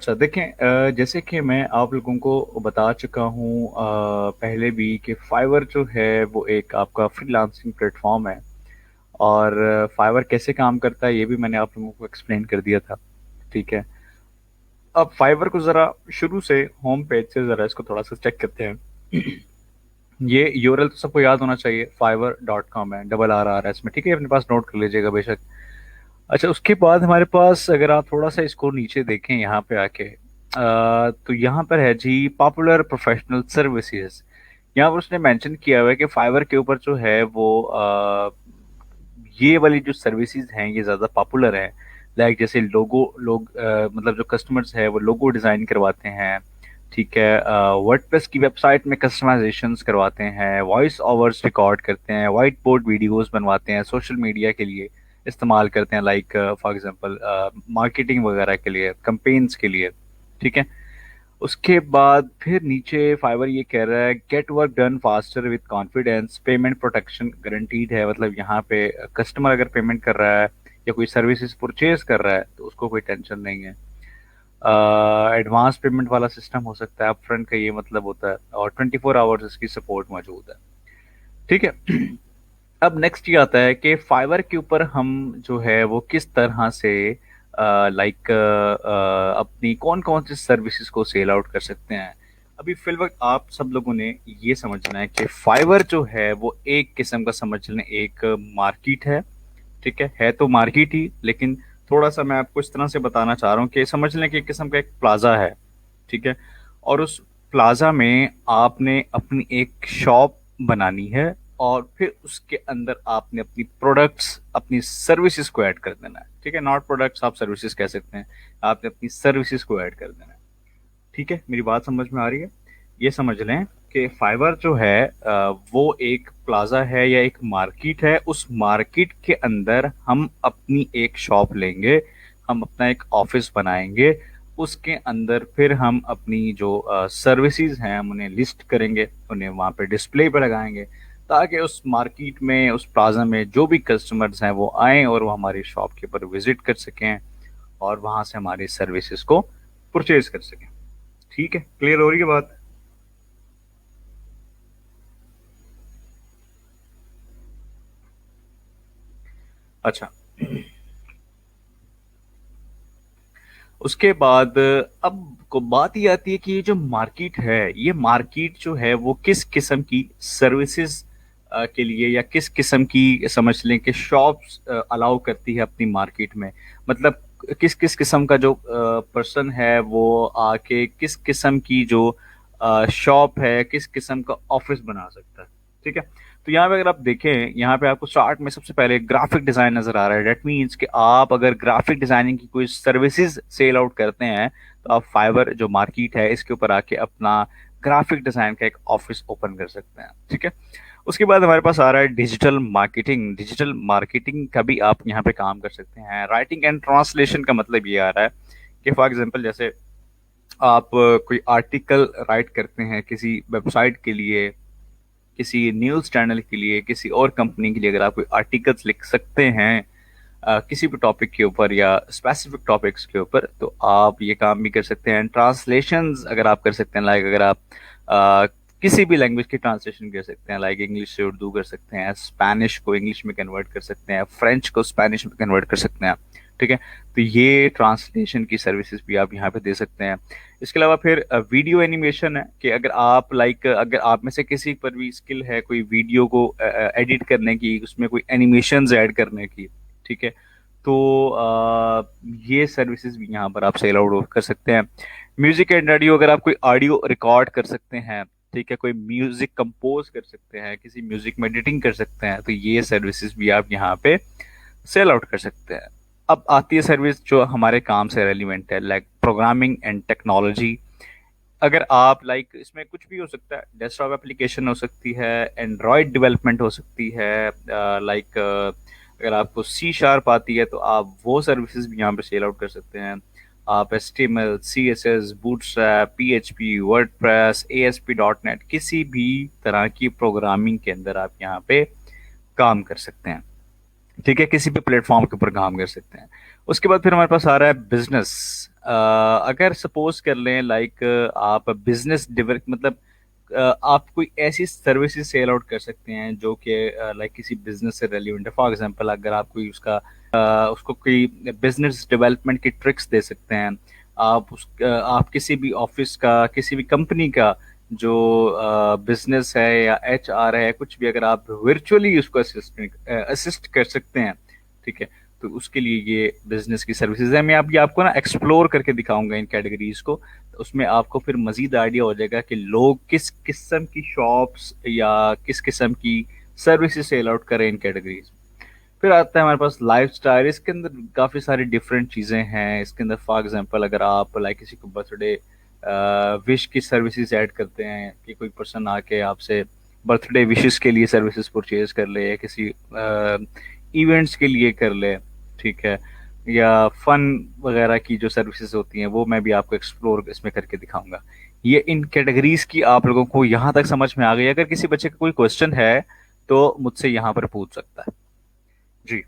अच्छा देखें, जैसे कि मैं आप लोगों को बता चुका हूँ पहले भी कि फाइवर जो है वो एक आपका फ्रीलांसिंग प्लेटफॉर्म है। और फाइवर कैसे काम करता है ये भी मैंने आप लोगों को एक्सप्लेन कर दिया था। ठीक है। अब फाइवर को ज़रा शुरू से होम पेज से ज़रा इसको थोड़ा सा चेक करते हैं। ये यूआरएल तो सबको याद होना चाहिए, fiverr.com है, डबल आर आर एस में। ठीक है, अपने पास नोट कर लीजिएगा बेशक। अच्छा, उसके बाद हमारे पास अगर आप थोड़ा सा इसको नीचे देखें यहाँ पे आके, तो यहाँ पर है जी पॉपुलर प्रोफेशनल सर्विसेज। यहाँ पर उसने मेंशन किया हुआ है कि फाइवर के ऊपर जो है वो ये वाली जो सर्विसेज हैं ये ज़्यादा पॉपुलर हैं। लाइक जैसे लोगो लोग मतलब जो कस्टमर्स है वो लोगो डिज़ाइन करवाते हैं। ठीक है। वर्डप्रेस की वेबसाइट में कस्टमाइजेशंस करवाते हैं, वॉइस ओवर्स रिकॉर्ड करते हैं, वाइट बोर्ड वीडियोस बनवाते हैं, सोशल मीडिया के लिए इस्तेमाल करते हैं, लाइक फॉर एग्जांपल मार्केटिंग वगैरह के लिए, कैंपेन्स के लिए। ठीक है। उसके बाद फिर नीचे फाइवर ये कह रहा है get work done faster with confidence, payment protection guaranteed है। मतलब यहाँ पे कस्टमर अगर पेमेंट कर रहा है या कोई सर्विसेज परचेज कर रहा है तो उसको कोई टेंशन नहीं है। एडवांस पेमेंट वाला सिस्टम हो सकता है, अपफ्रंट का ये मतलब होता है, और 24 आवर्स इसकी सपोर्ट मौजूद है। ठीक है। अब नेक्स्ट ये आता है कि फाइवर के ऊपर हम जो है वो किस तरह से लाइक अपनी कौन कौन सी सर्विसेज को सेल आउट कर सकते हैं। अभी फिलवक्त आप सब लोगों ने ये समझना है कि फाइवर जो है वो एक किस्म का समझ लें एक मार्केट है। ठीक है तो मार्केट ही, लेकिन थोड़ा सा मैं आपको इस तरह से बताना चाह रहा हूँ कि समझ लें कि एक किस्म का एक प्लाजा है। ठीक है। और उस प्लाजा में आपने अपनी एक शॉप बनानी है, और फिर उसके अंदर आपने अपनी प्रोडक्ट्स अपनी सर्विसेज को ऐड कर देना है। ठीक है, नॉट प्रोडक्ट्स, आप सर्विसेज कह सकते हैं। आपने अपनी सर्विसेज को ऐड कर देना है। ठीक है, मेरी बात समझ में आ रही है? ये समझ लें कि फाइवर जो है वो एक प्लाजा है या एक मार्केट है। उस मार्केट के अंदर हम अपनी एक शॉप लेंगे, हम अपना एक ऑफिस बनाएंगे। उसके अंदर फिर हम अपनी जो सर्विसेज हैं हम उन्हें लिस्ट करेंगे, उन्हें वहाँ पे डिस्प्ले पे लगाएंगे, ताकि उस मार्केट में उस प्लाजा में जो भी कस्टमर्स हैं वो आएँ और वो हमारी शॉप के ऊपर विजिट कर सकें और वहाँ से हमारी सर्विसेज को परचेज कर सकें। ठीक है, क्लियर हो रही है बात? अच्छा, उसके बाद अब को बात ये आती है कि ये जो मार्केट है, ये मार्केट जो है वो किस किस्म की सर्विसेज के लिए या किस किस्म की समझ लें कि शॉप्स अलाउ करती है अपनी मार्केट में। मतलब किस किस किस्म का जो पर्सन है वो आके किस किस्म की जो शॉप है, किस किस्म का ऑफिस बना सकता है। ठीक है। तो यहाँ पे अगर आप देखें, यहाँ पे आपको स्टार्ट में सबसे पहले ग्राफिक डिजाइन नजर आ रहा है। डेट मीन्स कि आप अगर ग्राफिक डिजाइनिंग की कोई सर्विसेज सेल आउट करते हैं तो आप फाइवर जो मार्केट है इसके ऊपर आके अपना ग्राफिक डिजाइन का एक ऑफिस ओपन कर सकते हैं। ठीक है। उसके बाद हमारे पास आ रहा है डिजिटल मार्केटिंग। डिजिटल मार्केटिंग का भी आप यहाँ पे काम कर सकते हैं। राइटिंग एंड ट्रांसलेशन का मतलब ये आ रहा है कि फॉर एग्जाम्पल जैसे आप कोई आर्टिकल राइट करते हैं किसी वेबसाइट के लिए, किसी न्यूज़ चैनल के लिए, किसी और कंपनी के लिए, अगर आप कोई आर्टिकल्स लिख सकते हैं किसी भी टॉपिक के ऊपर या स्पेसिफिक टॉपिक्स के ऊपर, तो आप ये काम भी कर सकते हैं। ट्रांसलेशंस अगर आप कर सकते हैं, लाइक अगर आप अ, किसी भी लैंग्वेज की ट्रांसलेशन कर सकते हैं, लाइक इंग्लिश से उर्दू कर सकते हैं, स्पेनिश को इंग्लिश में कन्वर्ट कर सकते हैं, फ्रेंच को स्पेनिश में कन्वर्ट कर सकते हैं। ठीक है। तो ये ट्रांसलेशन की सर्विसेज भी आप यहाँ पे दे सकते हैं। इसके अलावा फिर वीडियो एनिमेशन है कि अगर आप लाइक अगर आप में से किसी पर भी स्किल है कोई वीडियो को एडिट करने की, उसमें कोई एनिमेशंस ऐड करने की। ठीक है। तो ये सर्विसेज भी यहाँ पर आप सेल आउट कर सकते हैं। म्यूजिक एंड ऑडियो, अगर आप कोई ऑडियो रिकॉर्ड कर सकते हैं, ठीक है, कोई म्यूजिक कंपोज कर सकते हैं, किसी म्यूजिक में एडिटिंग कर सकते हैं, तो ये सर्विसेज भी आप यहाँ पे सेल आउट कर सकते हैं। अब आती है सर्विस जो हमारे काम से रेलिवेंट है, लाइक प्रोग्रामिंग एंड टेक्नोलॉजी। अगर आप लाइक इसमें कुछ भी हो सकता है, डेस्कटॉप एप्लीकेशन हो सकती है, एंड्रॉयड डेवलपमेंट हो सकती है, लाइक अगर आपको सी शार्प आती है तो आप वो सर्विसेज भी यहाँ पे सेल आउट कर सकते हैं। आप H T M L, C S S, Bootstrap, P H P, WordPress, A S P dot net, किसी भी तरह की प्रोग्रामिंग के अंदर आप यहाँ पे काम कर सकते हैं। ठीक है, किसी भी प्लेटफॉर्म के ऊपर काम कर सकते हैं। उसके बाद फिर हमारे पास आ रहा है बिजनेस। अगर सपोज कर लें लाइक आप बिजनेस डेवलप मतलब आप कोई ऐसी सर्विसेज सेल आउट कर सकते हैं जो कि लाइक किसी बिजनेस से रेलिवेंट है। फॉर एग्जांपल अगर आप कोई उसका उसको कोई बिजनेस डेवलपमेंट की ट्रिक्स दे सकते हैं। आप किसी भी ऑफिस का किसी भी कंपनी का जो बिजनेस है या एचआर है कुछ भी अगर आप वर्चुअली उसको असिस्ट कर सकते हैं, ठीक है, तो उसके लिए ये बिजनेस की सर्विसेज है। मैं अभी आपको ना एक्सप्लोर करके दिखाऊंगा इन कैटेगरीज को, तो उसमें आपको फिर मजीद आइडिया हो जाएगा कि लोग किस किस्म की शॉप्स या किस किस्म की सर्विसेज सेल आउट करें इन कैटेगरीज। फिर आता है हमारे पास लाइफ स्टाइल। इसके अंदर काफ़ी सारी डिफरेंट चीज़ें हैं। इसके अंदर फॉर एग्जांपल अगर आप लाइक किसी को बर्थडे विश की सर्विसेज ऐड करते हैं कि कोई पर्सन आके आपसे बर्थडे विशेस के लिए सर्विसेज परचेज कर ले या किसी इवेंट्स के लिए कर ले, ठीक है, या फन वगैरह की जो सर्विसेज होती हैं वो मैं भी आपको एक्सप्लोर इसमें करके दिखाऊंगा। ये इन कैटेगरीज की आप लोगों को यहाँ तक समझ में आ गई? अगर किसी बच्चे का कोई क्वेश्चन है तो मुझसे यहाँ पर पूछ सकता है। जी।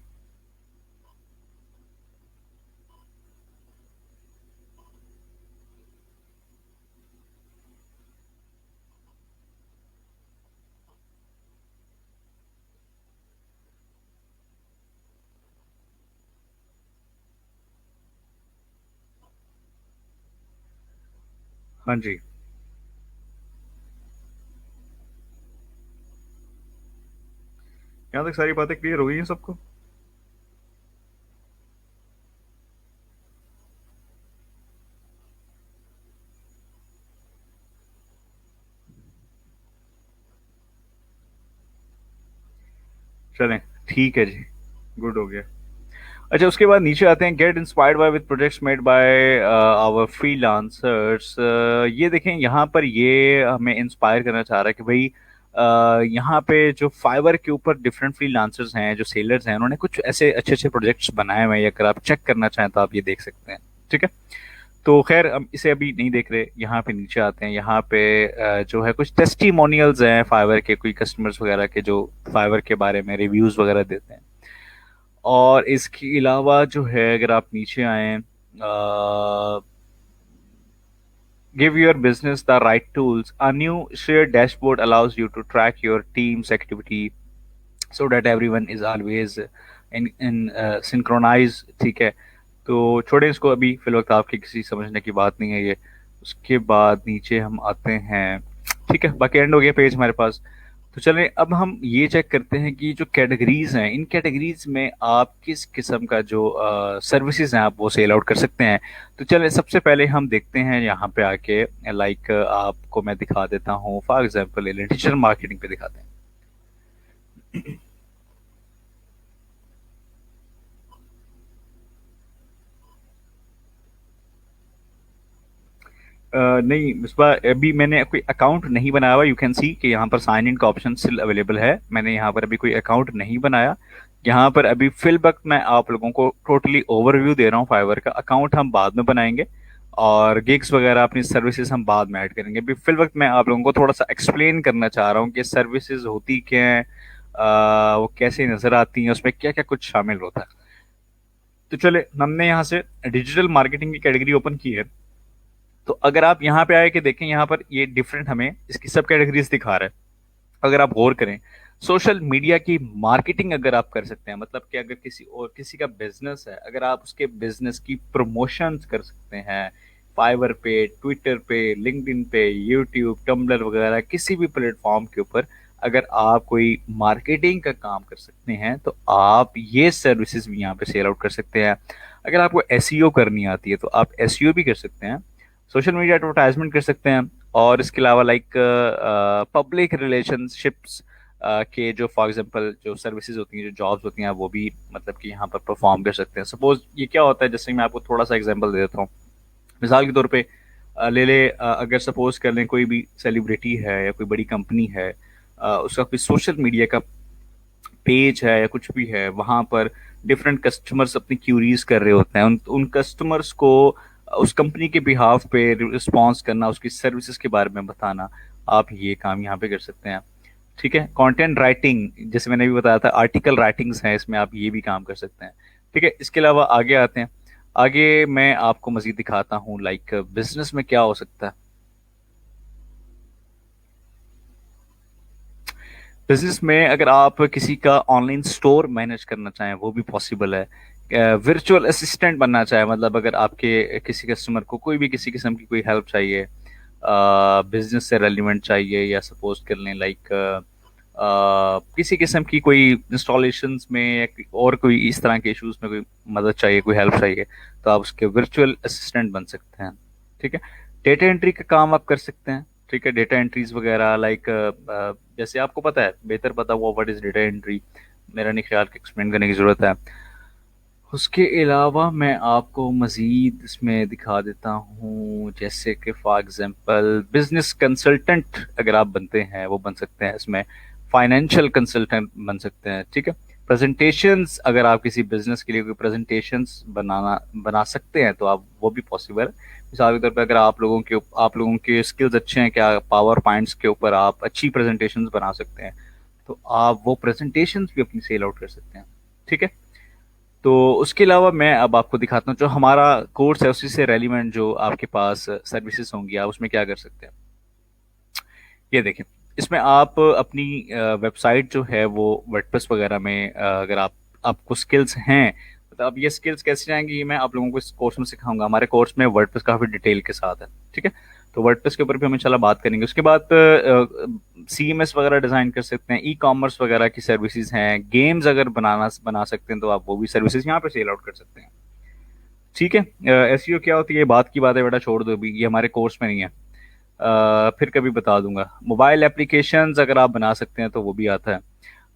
हाँ जी। यहाँ तक सारी बातें क्लियर हो गई हैं सबको? चलें, ठीक है जी, गुड हो गया। अच्छा, उसके बाद नीचे आते हैं, get inspired by with projects made by our freelancers. ये देखें यहाँ पर ये हमें इंस्पायर करना चाह रहा है कि भाई यहाँ पे जो फाइवर के ऊपर डिफरेंट फ्रीलांसर्स हैं जो सेलर्स हैं उन्होंने कुछ ऐसे अच्छे अच्छे प्रोजेक्ट्स बनाए हुए हैं। अगर आप चेक करना चाहें तो आप ये देख सकते हैं, ठीक है। तो खैर हम इसे अभी नहीं देख रहे, यहाँ पे नीचे आते हैं। यहाँ पे जो है कुछ टेस्टिमोनियल्स हैं फाइवर के, कोई कस्टमर्स वगैरह के जो फाइवर के बारे में रिव्यूज वगैरह देते हैं। और इसके अलावा जो है अगर आप नीचे आए, give your business the right tools. A new shared dashboard allows you to track your team's activity so that everyone is always in synchronize, ठीक है। तो छोड़े इसको, अभी फिलवक्त आपकी किसी समझने की बात नहीं है ये। उसके बाद नीचे हम आते हैं, ठीक है, बाकी एंड हो गया पेज हमारे पास। तो चलें अब हम ये चेक करते हैं कि जो कैटेगरीज हैं इन कैटेगरीज में आप किस किस्म का जो सर्विसेज हैं आप वो सेल आउट कर सकते हैं। तो चलें सबसे पहले हम देखते हैं यहाँ पे आके, लाइक आपको मैं दिखा देता हूँ फॉर एग्जांपल डिजिटल मार्केटिंग पे दिखाते हैं। नहीं इस बार अभी मैंने कोई अकाउंट नहीं बनाया हुआ। यू कैन सी कि यहाँ पर साइन इन का ऑप्शन स्टिल अवेलेबल है। मैंने यहाँ पर अभी कोई अकाउंट नहीं बनाया। यहाँ पर अभी फिल वक्त मैं आप लोगों को टोटली ओवरव्यू दे रहा हूँ फाइवर का। अकाउंट हम बाद में बनाएंगे और गिग्स वगैरह अपनी सर्विसेज हम बाद में ऐड करेंगे। अभी फिल वक्त मैं आप लोगों को थोड़ा सा एक्सप्लेन करना चाह रहा हूँ कि सर्विसेज होती क्या हैं, वो कैसे नजर आती हैं, उसमें क्या क्या कुछ शामिल होता है। तो चले हमने यहाँ से डिजिटल मार्केटिंग की कैटेगरी ओपन की है। तो अगर आप यहाँ पे आए कि देखें यहाँ पर ये डिफरेंट हमें इसकी सब कैटेगरीज दिखा रहा है। अगर आप गौर करें, सोशल मीडिया की मार्केटिंग अगर आप कर सकते हैं, मतलब कि अगर किसी और किसी का बिजनेस है अगर आप उसके बिजनेस की प्रमोशन कर सकते हैं फाइवर पे, ट्विटर पे, लिंक्डइन पे, यूट्यूब, टम्बलर वगैरह किसी भी प्लेटफॉर्म के ऊपर अगर आप कोई मार्केटिंग का काम कर सकते हैं तो आप ये सर्विसेज भी यहाँ पे सेल आउट कर सकते हैं। अगर आपको एसईओ करनी आती है तो आप एसईओ भी कर सकते हैं, सोशल मीडिया एडवर्टाइजमेंट कर सकते हैं। और इसके अलावा लाइक पब्लिक रिलेशनशिप्स के जो फॉर एग्जांपल जो सर्विसेज होती हैं जो जॉब्स होती हैं वो भी मतलब कि यहाँ पर परफॉर्म कर सकते हैं। सपोज ये क्या होता है, जैसे मैं आपको थोड़ा सा एग्जांपल दे देता हूँ। मिसाल के तौर पे ले ले अगर सपोज कर लें कोई भी सेलिब्रिटी है या कोई बड़ी कंपनी है, उसका कोई सोशल मीडिया का पेज है या कुछ भी है, वहां पर डिफरेंट कस्टमर्स अपनी क्यूरीज कर रहे होते हैं। उन उन कस्टमर्स को उस कंपनी के बिहाफ पे रिस्पॉन्स करना, उसकी सर्विसेज के बारे में बताना, आप ये काम यहाँ पे कर सकते हैं। ठीक है, कंटेंट राइटिंग जैसे मैंने भी बताया था, आर्टिकल राइटिंग्स हैं इसमें, आप ये भी काम कर सकते हैं। ठीक है, इसके अलावा आगे आते हैं। आगे मैं आपको मजीद दिखाता हूँ लाइक बिजनेस में क्या हो सकता है। बिजनेस में अगर आप किसी का ऑनलाइन स्टोर मैनेज करना चाहें वो भी पॉसिबल है। वर्चुअल असिस्टेंट बनना चाहे, मतलब अगर आपके किसी कस्टमर को कोई भी किसी किस्म की कोई हेल्प चाहिए, बिजनेस से रेलिवेंट चाहिए, या सपोज कर लें लाइक किसी किस्म की कोई इंस्टॉलेशंस में या और कोई इस तरह के इश्यूज में कोई मदद चाहिए, कोई हेल्प चाहिए, तो आप उसके वर्चुअल असिस्टेंट बन सकते हैं। ठीक है। डेटा एंट्री का काम आप कर सकते हैं। ठीक है, डेटा एंट्रीज वगैरह लाइक जैसे आपको पता है, बेहतर पता हुआ व्हाट इज डेटा एंट्री, मेरा नहीं ख्याल कि एक्सप्लेन करने की ज़रूरत है। उसके अलावा मैं आपको मज़ीद इसमें दिखा देता हूँ, जैसे कि फॉर एग्जांपल बिजनेस कंसल्टेंट अगर आप बनते हैं वो बन सकते हैं इसमें। फाइनेंशियल कंसल्टेंट बन सकते हैं। ठीक है। प्रेजेंटेशंस, अगर आप किसी बिजनेस के लिए कोई प्रेजेंटेशंस बना सकते हैं तो आप वो भी पॉसिबल है। मिसाल के तौर पर अगर आप लोगों के स्किल्स अच्छे हैं, क्या पावर पॉइंट्स के ऊपर आप अच्छी प्रेजेंटेशंस बना सकते हैं, तो आप वो प्रेजेंटेशंस भी अपनी सेल आउट कर सकते हैं। ठीक है। तो उसके अलावा मैं अब आपको दिखाता हूँ जो हमारा कोर्स है उसी से रेलिवेंट जो आपके पास सर्विसेज होंगी, आप उसमें क्या कर सकते हैं। ये देखें, इसमें आप अपनी वेबसाइट जो है वो वर्डप्रेस वगैरह में अगर आपको स्किल्स हैं, मतलब अब ये स्किल्स कैसे जाएंगी ये मैं आप लोगों को इस कोर्स में सिखाऊंगा। हमारे कोर्स में वर्डप्रेस काफ़ी डिटेल के साथ है। ठीक है। तो वर्डप्रेस के ऊपर भी हम इंशाल्लाह बात करेंगे। उसके बाद CMS वगैरह डिज़ाइन कर सकते हैं, ई कॉमर्स वगैरह की सर्विसेज हैं, गेम्स अगर बना सकते हैं तो आप वो भी सर्विसेज यहाँ पे सेल आउट कर सकते हैं। ठीक है। SEO क्या होती है बात की बात है बेटा, छोड़ दो अभी, ये हमारे कोर्स में नहीं है। फिर कभी बता दूंगा। मोबाइल एप्लीकेशंस अगर आप बना सकते हैं तो वो भी आता है।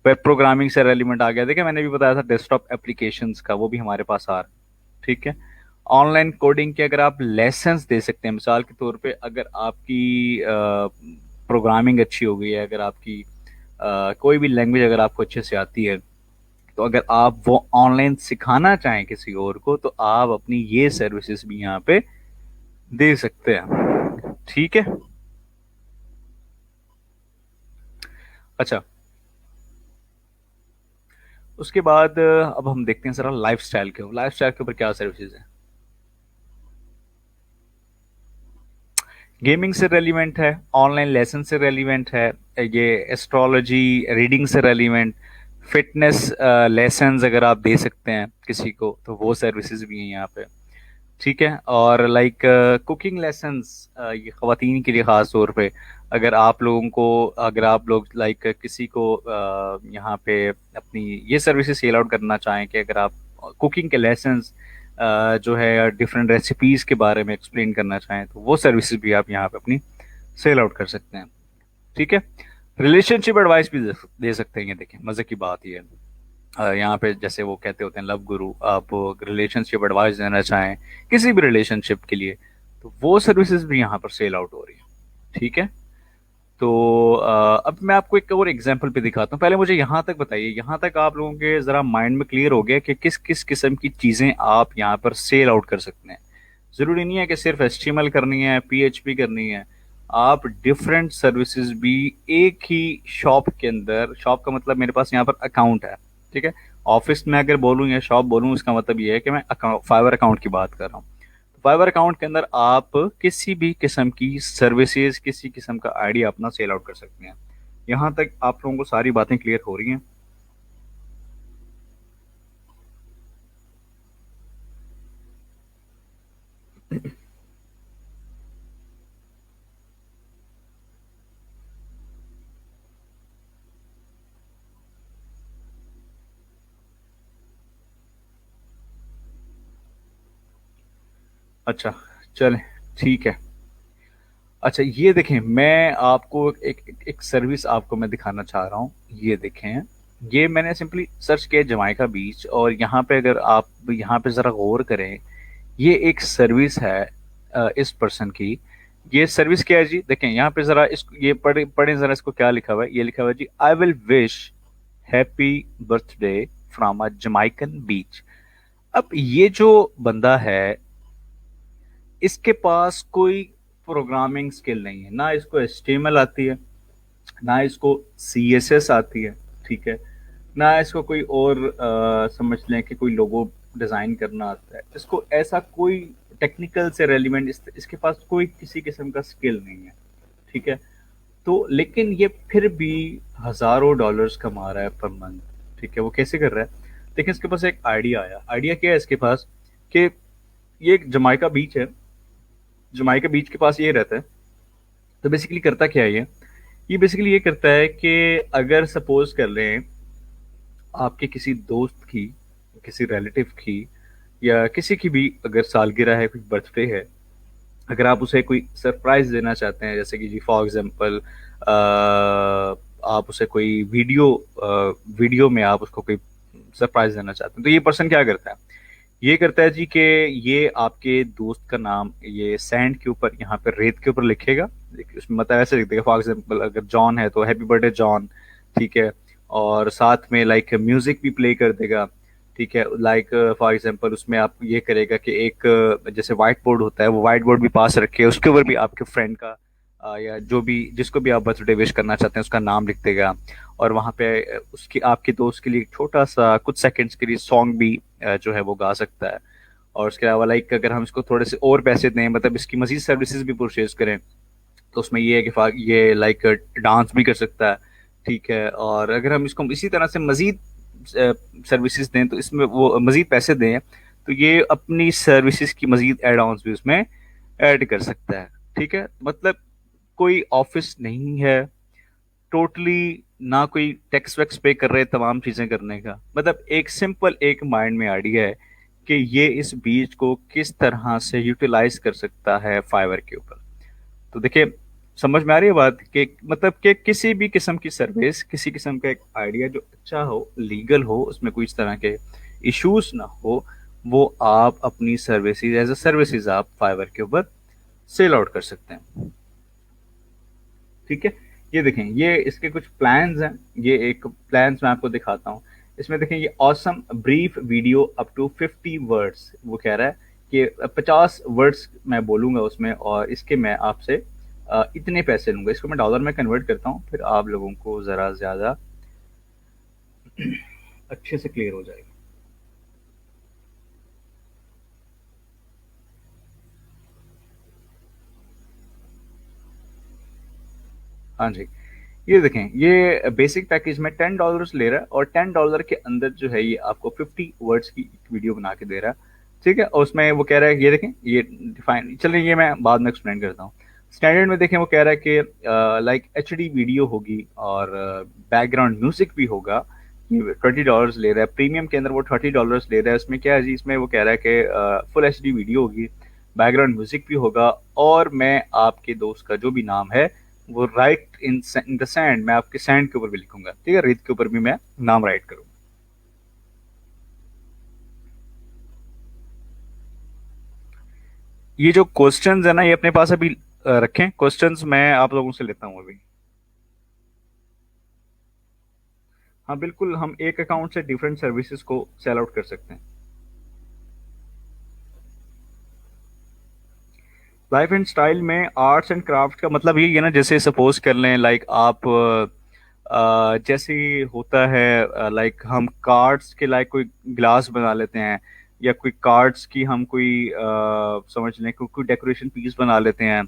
वेब प्रोग्रामिंग से रेलिवेंट आ गया, देखिए मैंने भी बताया था डेस्कटॉप एप्लीकेशंस का, वो भी हमारे पास आ रहा है। ठीक है। ऑनलाइन कोडिंग के अगर आप लेसन्स दे सकते हैं, मिसाल के तौर पे अगर आपकी प्रोग्रामिंग अच्छी हो गई है, अगर आपकी कोई भी लैंग्वेज अगर आपको अच्छे से आती है, तो अगर आप वो ऑनलाइन सिखाना चाहें किसी और को तो आप अपनी ये सर्विसेज भी यहाँ पे दे सकते हैं। ठीक है। अच्छा, उसके बाद अब हम देखते हैं जरा लाइफस्टाइल के ऊपर क्या सर्विसेज है। गेमिंग से रेलिवेंट है, ऑनलाइन लेसन से रेलिवेंट है, ये एस्ट्रोलॉजी रीडिंग से रेलिवेंट, फिटनेस लेसन्स अगर आप दे सकते हैं किसी को तो वो सर्विसेज भी हैं यहाँ पे। ठीक है। और लाइक कुकिंग लेसन्स, ये ख़वातीन के लिए ख़ास तौर पे, अगर आप लोग लाइक किसी को यहाँ पे अपनी ये सर्विसेज सेल आउट करना चाहें कि अगर आप कुकिंग के लेसन्स जो है डिफरेंट रेसिपीज़ के बारे में एक्सप्लेन करना चाहें तो वो सर्विसेज भी आप यहाँ पे अपनी सेल आउट कर सकते हैं। ठीक है। रिलेशनशिप एडवाइस भी दे सकते हैं। ये देखें मज़े की बात ये है, यहाँ पे जैसे वो कहते होते हैं लव गुरु, आप रिलेशनशिप एडवाइस देना चाहें किसी भी रिलेशनशिप के लिए तो वो सर्विसेज भी यहाँ पर सेल आउट हो रही है। ठीक है। तो अब मैं आपको एक और एग्जांपल पे दिखाता हूँ। पहले मुझे यहाँ तक बताइए, यहाँ तक आप लोगों के ज़रा माइंड में क्लियर हो गया कि किस किस किस्म की चीज़ें आप यहाँ पर सेल आउट कर सकते हैं। ज़रूरी नहीं है कि सिर्फ HTML करनी है, PHP करनी है, आप डिफरेंट सर्विसेज भी एक ही शॉप के अंदर, शॉप का मतलब मेरे पास यहाँ पर अकाउंट है। ठीक है। ऑफिस में अगर बोलूँ या शॉप बोलूँ इसका मतलब ये है कि मैं अकाउंट, फाइवर अकाउंट की बात कर रहा हूँ। फाइवर अकाउंट के अंदर आप किसी भी किस्म की सर्विसेज, किसी किस्म का आइडिया अपना सेल आउट कर सकते हैं। यहाँ तक आप लोगों को सारी बातें क्लियर हो रही हैं। अच्छा, चलें, ठीक है। अच्छा, ये देखें, मैं आपको एक सर्विस आपको मैं दिखाना चाह रहा हूँ। ये देखें, ये मैंने सिंपली सर्च किया जमाइका बीच, और यहाँ पे अगर आप यहाँ पे ज़रा गौर करें, ये एक सर्विस है इस पर्सन की। ये सर्विस क्या है जी, देखें यहाँ पे ज़रा इस ये पढ़ें ज़रा, इसको क्या लिखा हुआ है। ये लिखा हुआ है जी, I will wish happy birthday from a Jamaican beach. अब ये जो बंदा है, इसके पास कोई प्रोग्रामिंग स्किल नहीं है, ना इसको HTML आती है, ना इसको CSS आती है। ठीक है। ना इसको कोई और समझ लें कि कोई लोगो डिज़ाइन करना आता है, इसको ऐसा कोई टेक्निकल से रेलिवेंट इसके पास कोई किसी किस्म का स्किल नहीं है, ठीक है? तो लेकिन ये फिर भी हज़ारों डॉलर्स कमा रहा है पर मंथ, ठीक है? वो कैसे कर रहा है? देखिए इसके पास एक आइडिया आया। आइडिया क्या है इसके पास कि ये एक जमाइका बीच है, जमाइका बीच के पास ये रहता है। तो बेसिकली करता क्या है ये बेसिकली ये करता है कि अगर सपोज़ कर लें आपके किसी दोस्त की, किसी रिलेटिव की या किसी की भी अगर सालगिरह है, कोई बर्थडे है, अगर आप उसे कोई सरप्राइज़ देना चाहते हैं, जैसे कि जी फॉर एग्ज़ाम्पल आप उसे कोई वीडियो में आप उसको कोई सरप्राइज़ देना चाहते हैं, तो ये पर्सन क्या करता है? ये करता है जी कि ये आपके दोस्त का नाम ये सैंड के ऊपर, यहाँ पे रेत के ऊपर लिखेगा। उसमें मतलब ऐसे लिख देगा, फॉर एग्जाम्पल अगर जॉन है तो हैप्पी बर्थडे जॉन, ठीक है? और साथ में लाइक म्यूजिक भी प्ले कर देगा, ठीक है? लाइक फॉर एग्जाम्पल उसमें आप ये करेगा कि एक जैसे व्हाइट बोर्ड होता है, वो व्हाइट बोर्ड भी पास रखे, उसके ऊपर भी आपके फ्रेंड का या जो भी जिसको भी आप बर्थडे विश करना चाहते हैं उसका नाम लिख देगा। और वहाँ पे उसकी आपके दोस्त के लिए एक छोटा सा कुछ सेकंड्स के लिए सॉन्ग भी जो है वो गा सकता है। और उसके अलावा लाइक अगर हम इसको थोड़े से और पैसे दें, मतलब इसकी मजीद सर्विसेज भी परचेज करें, तो उसमें ये है कि ये लाइक डांस भी कर सकता है, ठीक है? और अगर हम इसको इसी तरह से मजीद सर्विसेज दें, तो इसमें वो मजीद पैसे दें, तो ये अपनी सर्विसेज की मजीद एड ऑन्स भी उसमें ऐड कर सकता है, ठीक है? मतलब कोई ऑफिस नहीं है, टोटली ना कोई टैक्स वैक्स पे कर रहे, तमाम चीजें करने का मतलब एक सिंपल एक माइंड में आइडिया है कि ये इस बीज को किस तरह से यूटिलाइज कर सकता है फाइवर के ऊपर। तो देखिए समझ में आ रही है बात कि मतलब कि किसी भी किस्म की सर्विस, किसी किस्म का एक आइडिया जो अच्छा हो, लीगल हो, उसमें कोई इस तरह के इश्यूज ना हो, वो आप अपनी सर्विसेज एज अ सर्विसेज आप फाइवर के ऊपर सेल आउट कर सकते हैं, ठीक है? ये देखें, ये इसके कुछ प्लान्स हैं। ये एक प्लान्स मैं आपको दिखाता हूँ। इसमें देखें ये awesome brief video up to 50 words, वो कह रहा है कि 50 वर्ड्स मैं बोलूँगा उसमें और इसके मैं आपसे इतने पैसे लूँगा। इसको मैं डॉलर में कन्वर्ट करता हूँ, फिर आप लोगों को ज़रा ज़्यादा अच्छे से क्लियर हो जाएगा। हाँ जी, ये देखें, ये बेसिक पैकेज में $10 ले रहा है और $10 के अंदर जो है ये आपको 50 वर्ड्स की एक वीडियो बना के दे रहा है, ठीक है? और उसमें वो कह रहा है, ये देखें, ये डिफाइन, चलिए ये मैं बाद में एक्सप्लेन करता हूँ। स्टैंडर्ड में देखें वो कह रहा है कि लाइक एचडी वीडियो होगी और बैकग्राउंड म्यूजिक भी होगा। ये $20 ले रहा है। प्रीमियम के अंदर वो $30 ले रहा है। उसमें क्या है जी, इसमें वो कह रहा है कि फुल एचडी वीडियो होगी, बैकग्राउंड म्यूजिक भी होगा, और मैं आपके दोस्त का जो भी नाम है वो राइट इन द सैंड, मैं आपके सैंड के ऊपर भी लिखूंगा, ठीक है? रेत के ऊपर भी मैं नाम राइट करूंगा। ये जो क्वेश्चंस है ना, ये अपने पास अभी रखें। क्वेश्चंस मैं आप लोगों से लेता हूँ अभी। हाँ बिल्कुल, हम एक अकाउंट से डिफरेंट सर्विसेज को सेल आउट कर सकते हैं। लाइफ एंड स्टाइल में आर्ट्स एंड क्राफ्ट का मतलब ये है ना, जैसे सपोज कर लें लाइक आप जैसे होता है लाइक हम कार्ड्स के लाइक कोई ग्लास बना लेते हैं, या कोई कार्ड्स की हम कोई समझ लें कोई डेकोरेशन पीस बना लेते हैं,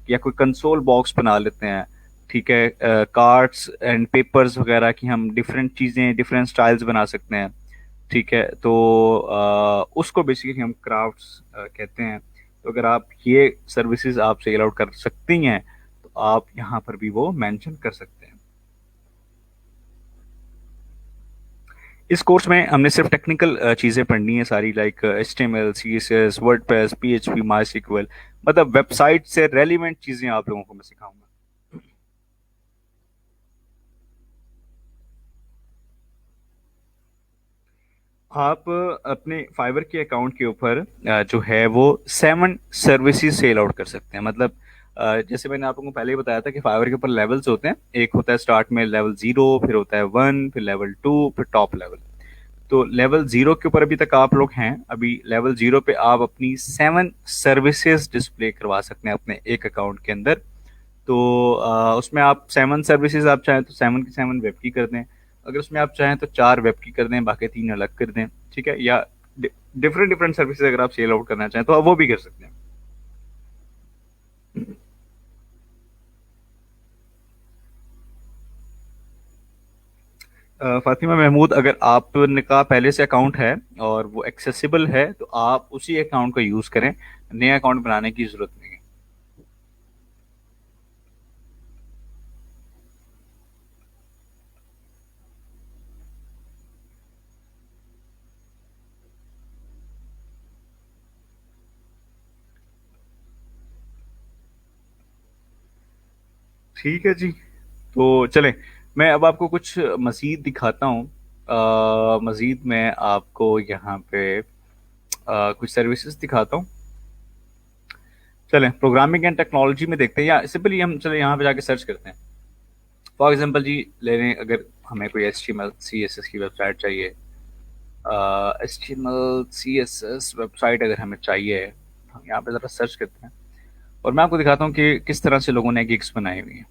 या कोई कंसोल बॉक्स बना लेते हैं, ठीक है? कार्ड्स एंड पेपर्स वगैरह की हम डिफरेंट चीज़ें डिफरेंट स्टाइल्स बना सकते हैं, ठीक है? तो उसको बेसिकली हम क्राफ्ट्स कहते हैं। तो अगर आप ये सर्विसेज आप सेल आउट कर सकती हैं, तो आप यहाँ पर भी वो मेंशन कर सकते हैं। इस कोर्स में हमने सिर्फ टेक्निकल चीज़ें पढ़नी है सारी, like HTML, CSS, WordPress, PHP, MySQL, मतलब वेबसाइट से रेलिवेंट चीज़ें आप लोगों को मैं सिखाऊंगा। आप अपने फाइवर के अकाउंट के ऊपर जो है वो 7 सर्विसेज सेल आउट कर सकते हैं। मतलब जैसे मैंने आप लोगों को पहले ही बताया था कि फाइवर के ऊपर लेवल्स होते हैं। एक होता है स्टार्ट में लेवल 0, फिर होता है 1, फिर लेवल 2, फिर टॉप लेवल। तो लेवल 0 के ऊपर अभी तक आप लोग हैं। अभी लेवल 0 पे आप अपनी 7 सर्विसेज डिस्प्ले करवा सकते हैं अपने एक अकाउंट के अंदर। तो उसमें आप 7 सर्विसेज आप चाहें तो 7 की 7 वेब की कर दें, अगर उसमें आप चाहें तो 4 वेब की कर दें, बाकी 3 अलग कर दें, ठीक है? या डिफरेंट डिफरेंट सर्विसेज अगर आप सेल आउट करना चाहें तो आप वो भी कर सकते हैं। फातिमा महमूद, अगर आपका पहले से अकाउंट है और वो एक्सेसिबल है तो आप उसी अकाउंट को यूज करें, नया अकाउंट बनाने की जरूरत नहीं है। ठीक है जी। तो चलें, मैं अब आपको कुछ मजीद दिखाता हूँ। मजीद मैं आपको यहाँ पे कुछ सर्विसेज दिखाता हूँ। चलें, प्रोग्रामिंग एंड टेक्नोलॉजी में देखते हैं, या सिंपली हम चले यहाँ पे जाके सर्च करते हैं। फॉर एग्जांपल जी, ले लें अगर हमें कोई HTML CSS की वेबसाइट चाहिए, HTML CSS वेबसाइट अगर हमें चाहिए, हम यहाँ पे ज़रा सर्च करते हैं और मैं आपको दिखाता हूँ कि किस तरह से लोगों ने गिग्स बनाई हुई हैं।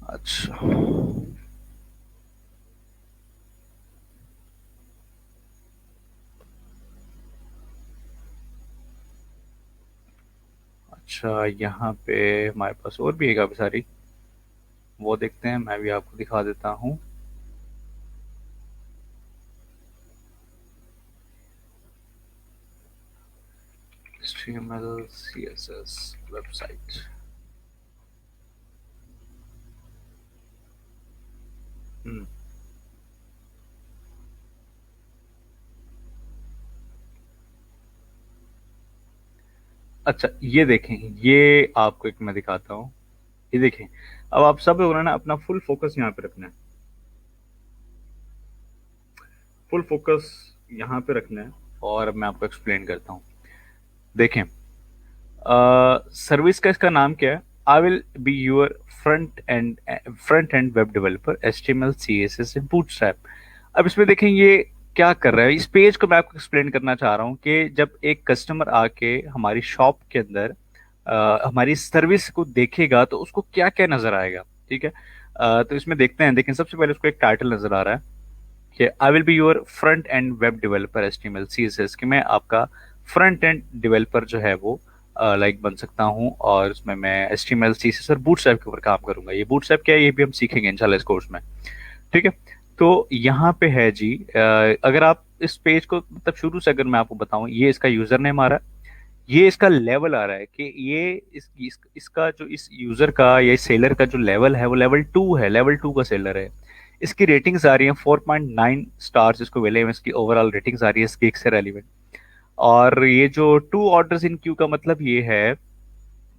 अच्छा। अच्छा, यहाँ पे हमारे पास और भी है काफ़ी सारी, वो देखते हैं, मैं भी आपको दिखा देता हूँ। HTML CSS website. हम्म। अच्छा, ये देखें, ये आपको एक मैं दिखाता हूँ। ये देखें, अब आप सब लोगों ने ना अपना फुल फोकस यहाँ पे रखना है। फुल फोकस यहाँ पे रखना है और मैं आपको एक्सप्लेन करता हूँ। देखें, सर्विस का इसका नाम क्या है? I will be your front end web developer, HTML CSS and bootstrap. अब इसमें देखें ये क्या कर रहा है, इस पेज को मैं आपको एक्सप्लेन करना चाह रहा हूँ कि जब एक कस्टमर आके हमारी शॉप के अंदर हमारी सर्विस को देखेगा तो उसको क्या क्या नजर आएगा। ठीक है। तो इसमें देखते हैं, देखें सबसे पहले उसको एक टाइटल नजर आ रहा है कि I will be your front end web developer HTML CSS, कि मैं आपका फ्रंट एंड डेवलपर जो है वो लाइक बन सकता हूँ, और इसमें मैं HTML CSS और बूटस्ट्रैप के ऊपर काम करूंगा। ये बूटस्ट्रैप क्या है ये भी हम सीखेंगे इंशाल्लाह इस कोर्स में। ठीक है। तो यहाँ पे है जी, अगर आप इस पेज को मतलब शुरू से अगर मैं आपको बताऊं, ये इसका यूजर नेम आ रहा है, ये इसका लेवल आ रहा है कि ये इसका जो इस यूजर का या इस सेलर का जो लेवल है वो लेवल 2 है, लेवल 2 का सेलर है। इसकी रेटिंग्स आ रही हैं 4.9 स्टार्स, इसको मिले हैं, इसकी ओवरऑल रेटिंग्स आ रही है इसकी एक से रेलिवेंट। और ये जो 2 ऑर्डर्स इन क्यू का मतलब ये है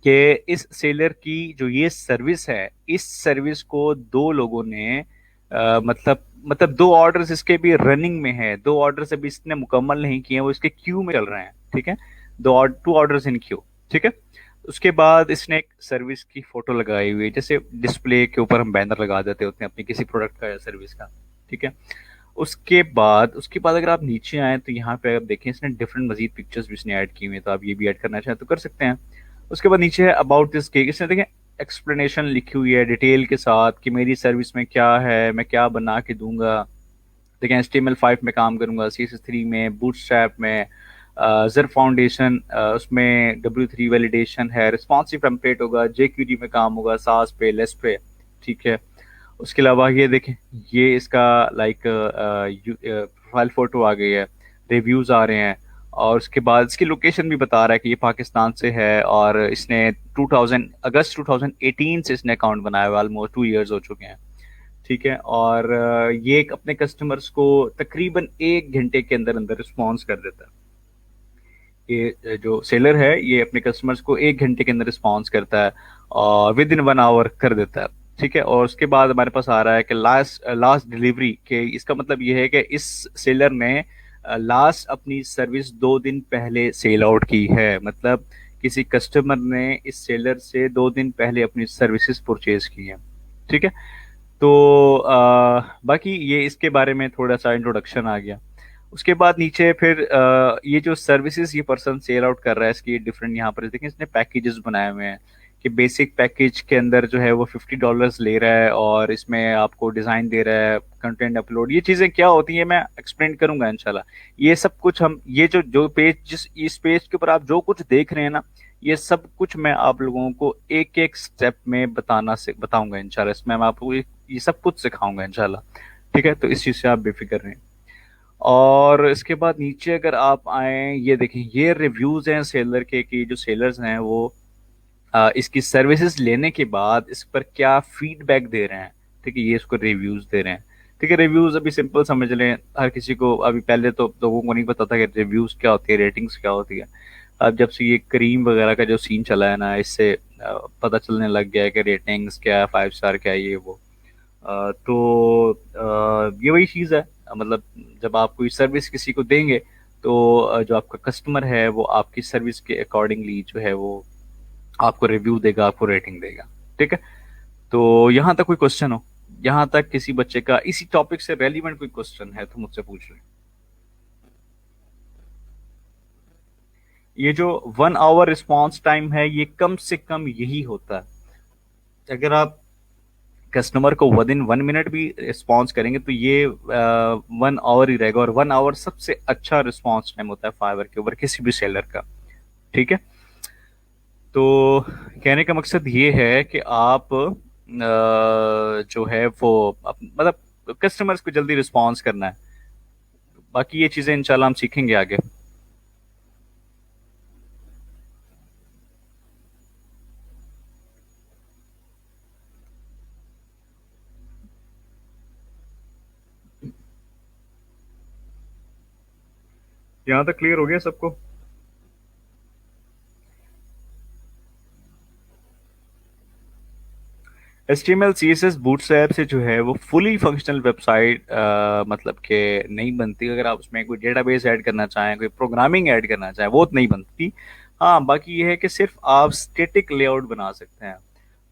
कि इस सेलर की जो ये सर्विस है, इस सर्विस को दो लोगों ने मतलब 2 ऑर्डर्स इसके भी रनिंग में है, 2 ऑर्डर्स अभी इसने मुकम्मल नहीं किए हैं, वो इसके क्यू में चल रहे हैं। ठीक है। 2 ऑर्डर्स इन क्यू। ठीक है। उसके बाद इसने एक सर्विस की फोटो लगाई हुई है, जैसे डिस्प्ले के ऊपर हम बैनर लगा देते होते हैं अपनी किसी प्रोडक्ट का या सर्विस का। ठीक है। उसके बाद अगर आप नीचे आए तो यहाँ पे आप देखें इसने डिफरेंट मजीद पिक्चर्स भी इसने ऐड की हुई हैं, तो आप ये भी ऐड करना चाहें तो कर सकते हैं। उसके बाद नीचे है अबाउट दिस केक, इसने देखें एक्सप्लेनेशन लिखी हुई है डिटेल के साथ कि मेरी सर्विस में क्या है, मैं क्या बना के दूंगा। देखें, HTML5 में काम करूंगा, CSS3 में, बूटस्ट्रैप में, जर फाउंडेशन, उसमें W3 वैलिडेशन है, रिस्पॉन्सिव टेम्पलेट होगा, JQuery में काम होगा, सास पे, लेस पे। ठीक है। उसके अलावा ये देखें, ये इसका लाइक प्रोफाइल फोटो आ गई है, रिव्यूज आ रहे हैं, और उसके बाद इसकी लोकेशन भी बता रहा है कि ये पाकिस्तान से है, और इसने 2000 अगस्त 2018 से इसने अकाउंट बनाया हुआ, ऑलमोस्ट 2 इयर्स हो चुके हैं। ठीक है। और ये अपने कस्टमर्स को तकरीबन 1 घंटे के अंदर अंदर रिस्पॉन्स कर देता है। ये जो सेलर है ये अपने कस्टमर्स को 1 घंटे के अंदर रिस्पॉन्स करता है और विद इन 1 आवर कर देता है। ठीक है। और उसके बाद हमारे पास आ रहा है कि लास्ट लास्ट डिलीवरी, के इसका मतलब ये है कि इस सेलर ने लास्ट अपनी सर्विस 2 दिन पहले सेल आउट की है, मतलब किसी कस्टमर ने इस सेलर से 2 दिन पहले अपनी सर्विसेज परचेज की हैं। ठीक है। तो बाकी ये इसके बारे में थोड़ा सा इंट्रोडक्शन आ गया। उसके बाद नीचे फिर ये जो सर्विसेज ये पर्सन सेल आउट कर रहा है, इसकी डिफरेंट यहाँ पर देखें इसने पैकेजेस बनाए हुए हैं कि बेसिक पैकेज के अंदर जो है वो $50 ले रहा है और इसमें आपको डिज़ाइन दे रहा है, कंटेंट अपलोड, ये चीज़ें क्या होती हैं मैं एक्सप्लेन करूंगा इंशाल्लाह। ये सब कुछ हम ये जो जो पेज जिस इस पेज के ऊपर आप जो कुछ देख रहे हैं ना, ये सब कुछ मैं आप लोगों को एक एक स्टेप में बताऊंगा इंशाल्लाह। इसमें मैं आपको ये सब कुछ सिखाऊंगा इंशाल्लाह। ठीक है, तो इस चीज़ से आप बेफिक्र रहें। और इसके बाद नीचे अगर आप आए, ये देखें, ये रिव्यूज हैं सेलर के, कि जो सेलर्स हैं वो इसकी सर्विसेज लेने के बाद इस पर क्या फीडबैक दे रहे हैं। ठीक है, ये इसको रिव्यूज दे रहे हैं। ठीक है, रिव्यूज अभी सिंपल समझ लें, हर किसी को अभी, पहले तो लोगों को नहीं पता था कि रिव्यूज क्या होती है, रेटिंग्स क्या होती है। अब जब से ये करीम वगैरह का जो सीन चला है ना, इससे पता चलने लग गया है कि रेटिंग्स क्या है, 5 स्टार क्या है, ये वो। तो ये वही चीज़ है, मतलब जब आप कोई सर्विस किसी को देंगे तो जो आपका कस्टमर है वो आपकी सर्विस के अकॉर्डिंगली जो है वो आपको रिव्यू देगा, आपको रेटिंग देगा। ठीक है, तो यहाँ तक कोई क्वेश्चन हो, यहाँ तक किसी बच्चे का इसी टॉपिक से रेलिवेंट कोई क्वेश्चन है तो मुझसे पूछ लें। ये जो 1 आवर रिस्पॉन्स टाइम है, ये कम से कम यही होता है। अगर आप कस्टमर को विद इन 1 मिनट भी रिस्पॉन्स करेंगे तो ये 1 आवर ही रहेगा, और 1 आवर सबसे अच्छा रिस्पॉन्स टाइम होता है फाइवर के ऊपर किसी भी सेलर का। ठीक है, तो कहने का मकसद ये है कि आप जो है वो मतलब कस्टमर्स को जल्दी रिस्पॉन्स करना है। बाकी ये चीज़ें इंशाल्लाह हम सीखेंगे आगे। यहाँ तक क्लियर हो गया सबको? HTML CSS बूटस्ट्रैप से जो है वो फुली फंक्शनल वेबसाइट मतलब कि नहीं बनती। अगर आप उसमें कोई डेटाबेस ऐड करना चाहें, कोई प्रोग्रामिंग ऐड करना चाहें, वो तो नहीं बनती। हाँ, बाकी ये है कि सिर्फ आप स्टेटिक लेआउट बना सकते हैं।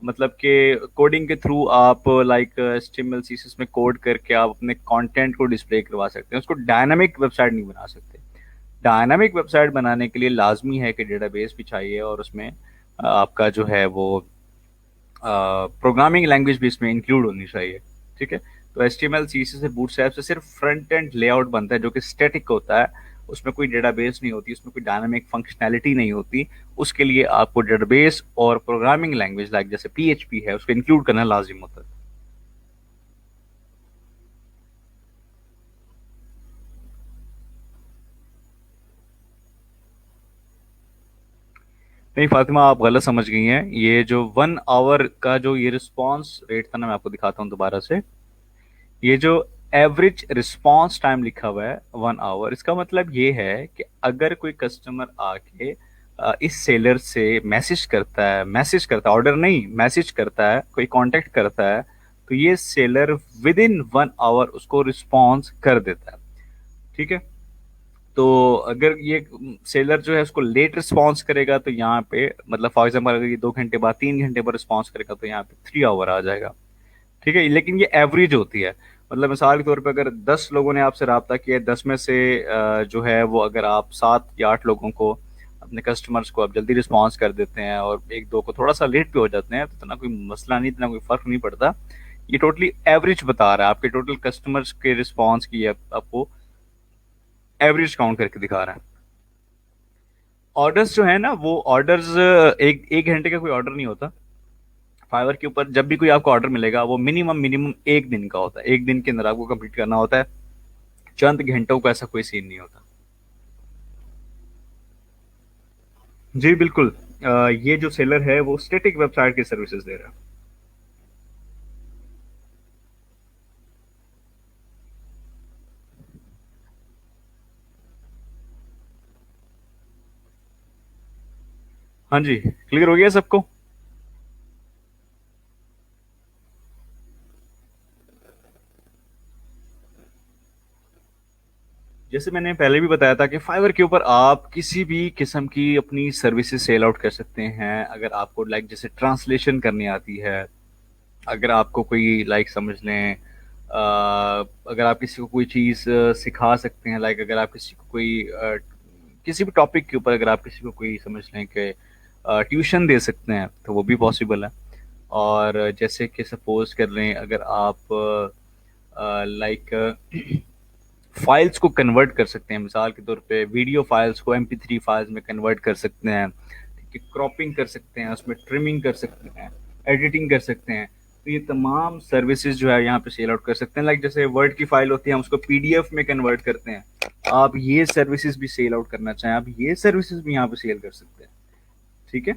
मतलब कि कोडिंग के थ्रू आप लाइक HTML CSS में कोड करके आप अपने कंटेंट को डिस्प्ले करवा सकते हैं, उसको डायनामिक वेबसाइट नहीं बना सकते। डायनामिक वेबसाइट बनाने के लिए लाजमी है कि डेटाबेस भी चाहिए और उसमें आपका जो है वो प्रोग्रामिंग लैंग्वेज भी इसमें इंक्लूड होनी चाहिए। ठीक है, तो HTML CSS से बूटस्ट्रैप से सिर्फ फ्रंट एंड लेआउट बनता है जो कि स्टैटिक होता है, उसमें कोई डेटाबेस नहीं होती, उसमें कोई डायनामिक फंक्शनैलिटी नहीं होती। उसके लिए आपको डेटाबेस और प्रोग्रामिंग लैंग्वेज लाइक जैसे PHP है उसको इंक्लूड करना लाजिम होता है। नहीं फातिमा, आप गलत समझ गई हैं। ये जो 1 आवर का जो ये रिस्पॉन्स रेट था ना, मैं आपको दिखाता हूँ दोबारा से। ये जो एवरेज रिस्पॉन्स टाइम लिखा हुआ है 1 आवर, इसका मतलब ये है कि अगर कोई कस्टमर आके इस सेलर से मैसेज करता है, ऑर्डर नहीं, मैसेज करता है, कोई कांटेक्ट करता है, तो ये सेलर विद इन 1 आवर उसको रिस्पॉन्स कर देता है। ठीक है, तो अगर ये सेलर जो है उसको लेट रिस्पॉन्स करेगा तो यहाँ पे मतलब फॉर एग्जाम्पल अगर ये 2 घंटे बाद 3 घंटे बाद रिस्पॉन्स करेगा तो यहाँ पे 3 आवर आ जाएगा। ठीक है, लेकिन ये एवरेज होती है। मतलब मिसाल के तौर पे अगर 10 लोगों ने आपसे रब्ता किया है, 10 में से जो है वो अगर आप 7 या 8 लोगों को, अपने कस्टमर्स को आप जल्दी रिस्पॉन्स कर देते हैं और 1-2 को थोड़ा सा लेट भी हो जाते हैं, तो इतना कोई मसला नहीं, इतना कोई फर्क नहीं पड़ता। ये टोटली एवरेज बता रहा है, आपके टोटल कस्टमर्स के रिस्पॉन्स की आपको एवरेज काउंट करके दिखा रहा है। ऑर्डर्स जो है ना, वो ऑर्डर्स एक एक घंटे का कोई ऑर्डर नहीं होता। फाइवर के ऊपर जब भी कोई आपको ऑर्डर मिलेगा वो मिनिमम मिनिमम 1 दिन का होता है, 1 दिन के अंदर आपको कंप्लीट करना होता है। चंद घंटों का ऐसा कोई सीन नहीं होता। जी बिल्कुल, ये जो सेलर है वो स्टैटिक वेबसाइट की सर्विसेज दे रहा है। हाँ जी, क्लियर हो गया सबको? जैसे मैंने पहले भी बताया था कि फाइवर के ऊपर आप किसी भी किस्म की अपनी सर्विसेज सेल आउट कर सकते हैं। अगर आपको लाइक जैसे ट्रांसलेशन करनी आती है, अगर आपको कोई लाइक समझ लें, अगर आप किसी को कोई चीज़ सिखा सकते हैं, लाइक अगर आप किसी को कोई किसी भी टॉपिक के ऊपर अगर आप किसी को कोई समझ लें कि ट्यूशन दे सकते हैं, तो वो भी पॉसिबल है। और जैसे कि सपोज कर लें, अगर आप लाइक फाइल्स को कन्वर्ट कर सकते हैं, मिसाल के तौर पे वीडियो फाइल्स को MP3 फाइल्स में कन्वर्ट कर सकते हैं, ठीक है, क्रॉपिंग कर सकते हैं, उसमें ट्रिमिंग कर सकते हैं, एडिटिंग कर सकते हैं। तो ये तमाम सर्विसेज जो है यहाँ पे सेल आउट कर सकते हैं। लाइक जैसे वर्ड की फाइल होती है, हम उसको PDF में कन्वर्ट करते हैं। आप ये सर्विसेज भी सेल आउट करना चाहें, आप ये सर्विसेज भी यहाँ पे सेल कर सकते हैं, ठीक है।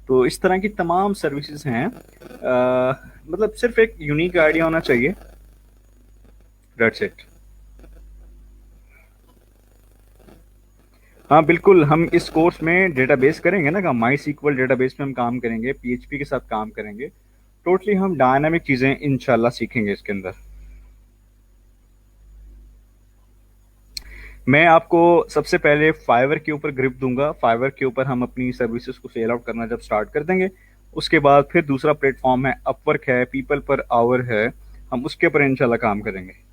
तो इस तरह की तमाम सर्विसेज हैं। मतलब सिर्फ एक यूनिक आइडिया होना चाहिए, दैट्स इट। हाँ बिल्कुल, हम इस कोर्स में डेटाबेस करेंगे ना, माई सीक्वल डेटाबेस में हम काम करेंगे, PHP के साथ काम करेंगे। टोटली हम डायनामिक चीज़ें इंशाल्लाह सीखेंगे इसके अंदर। मैं आपको सबसे पहले फाइवर के ऊपर ग्रिप दूंगा। फाइवर के ऊपर हम अपनी सर्विसेज को सेल आउट करना जब स्टार्ट कर देंगे, उसके बाद फिर दूसरा प्लेटफॉर्म है अपवर्क है, पीपल पर आवर है, हम उसके ऊपर इंशाल्लाह काम करेंगे।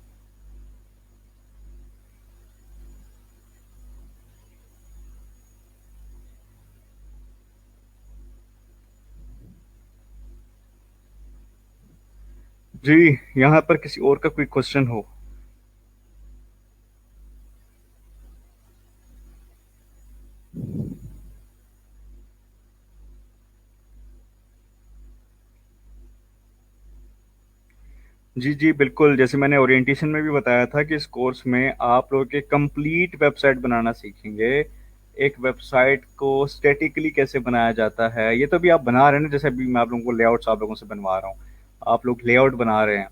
जी, यहाँ पर किसी और का कोई क्वेश्चन हो? जी, जी, बिल्कुल, जैसे मैंने ओरिएंटेशन में भी बताया था कि इस कोर्स में आप लोग के कंप्लीट वेबसाइट बनाना सीखेंगे। एक वेबसाइट को स्टैटिकली कैसे बनाया जाता है, ये तो अभी आप बना रहे हैं ना, जैसे अभी मैं आप लोगों को लेआउट्स आप लोगों से बनवा रहा हूँ। आप लोग लेआउट बना रहे हैं,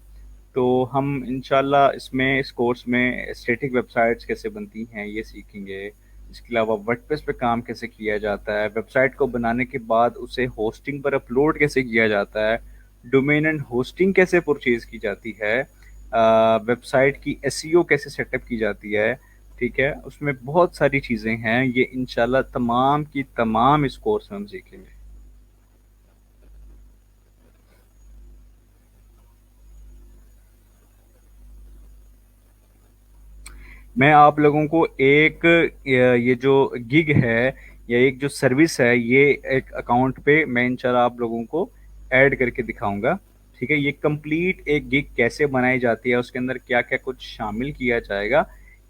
तो हम इंशाल्लाह इसमें इस कोर्स में स्टैटिक वेबसाइट्स कैसे बनती हैं, ये सीखेंगे। इसके अलावा वर्डप्रेस पे काम कैसे किया जाता है, वेबसाइट को बनाने के बाद उसे होस्टिंग पर अपलोड कैसे किया जाता है, डोमेन एंड होस्टिंग कैसे परचेज की जाती है, वेबसाइट की SEO कैसे सेटअप की जाती है, ठीक है। उसमें बहुत सारी चीज़ें हैं, ये इंशाल्लाह तमाम की तमाम इस कोर्स में हम सीखेंगे। मैं आप लोगों को एक ये जो गिग है, या एक जो सर्विस है, ये एक अकाउंट पे मैं इंशाल्लाह आप लोगों को ऐड करके दिखाऊंगा, ठीक है। ये कंप्लीट एक गिग कैसे बनाई जाती है, उसके अंदर क्या क्या कुछ शामिल किया जाएगा,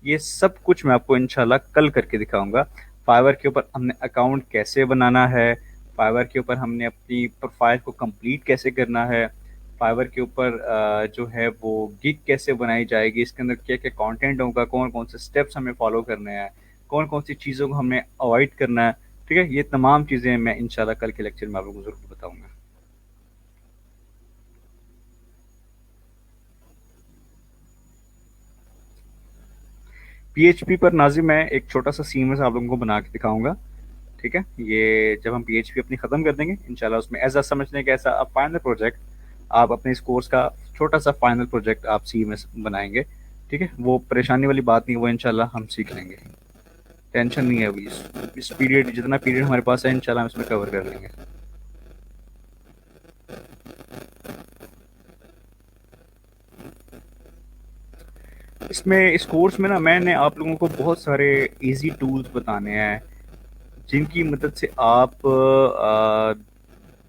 ये सब कुछ मैं आपको इंशाल्लाह कल करके दिखाऊंगा। फाइवर के ऊपर हमने अकाउंट कैसे बनाना है, फाइवर के ऊपर हमने अपनी प्रोफाइल को कंप्लीट कैसे करना है, फाइवर के ऊपर जो है वो गिग कैसे बनाई जाएगी, इसके अंदर क्या क्या कंटेंट होगा, कौन कौन से स्टेप्स हमें फॉलो करने हैं, कौन कौन सी चीज़ों को हमें अवॉइड करना है, ठीक है। ये तमाम चीज़ें मैं इंशाल्लाह कल के लेक्चर में आप लोगों को ज़रूर बताऊंगा। PHP पर नाजिम मैं एक छोटा सा सीमस आप लोगों को बना के दिखाऊंगा, ठीक है। ये जब हम PHP अपनी ख़त्म कर देंगे इंशाल्लाह, उसमें एज समझने का ऐसा अब फाइनल प्रोजेक्ट, आप अपने इस कोर्स का छोटा सा फाइनल प्रोजेक्ट आप CMS बनाएंगे, ठीक है। वो परेशानी वाली बात नहीं, वो इंशाल्लाह हम सीख लेंगे, टेंशन नहीं है अभी। इस पीरियड, जितना पीरियड हमारे पास है, इंशाल्लाह हम इसमें कवर कर लेंगे। इसमें इस कोर्स में ना मैंने आप लोगों को बहुत सारे इजी टूल्स बताने हैं, जिनकी मदद से आप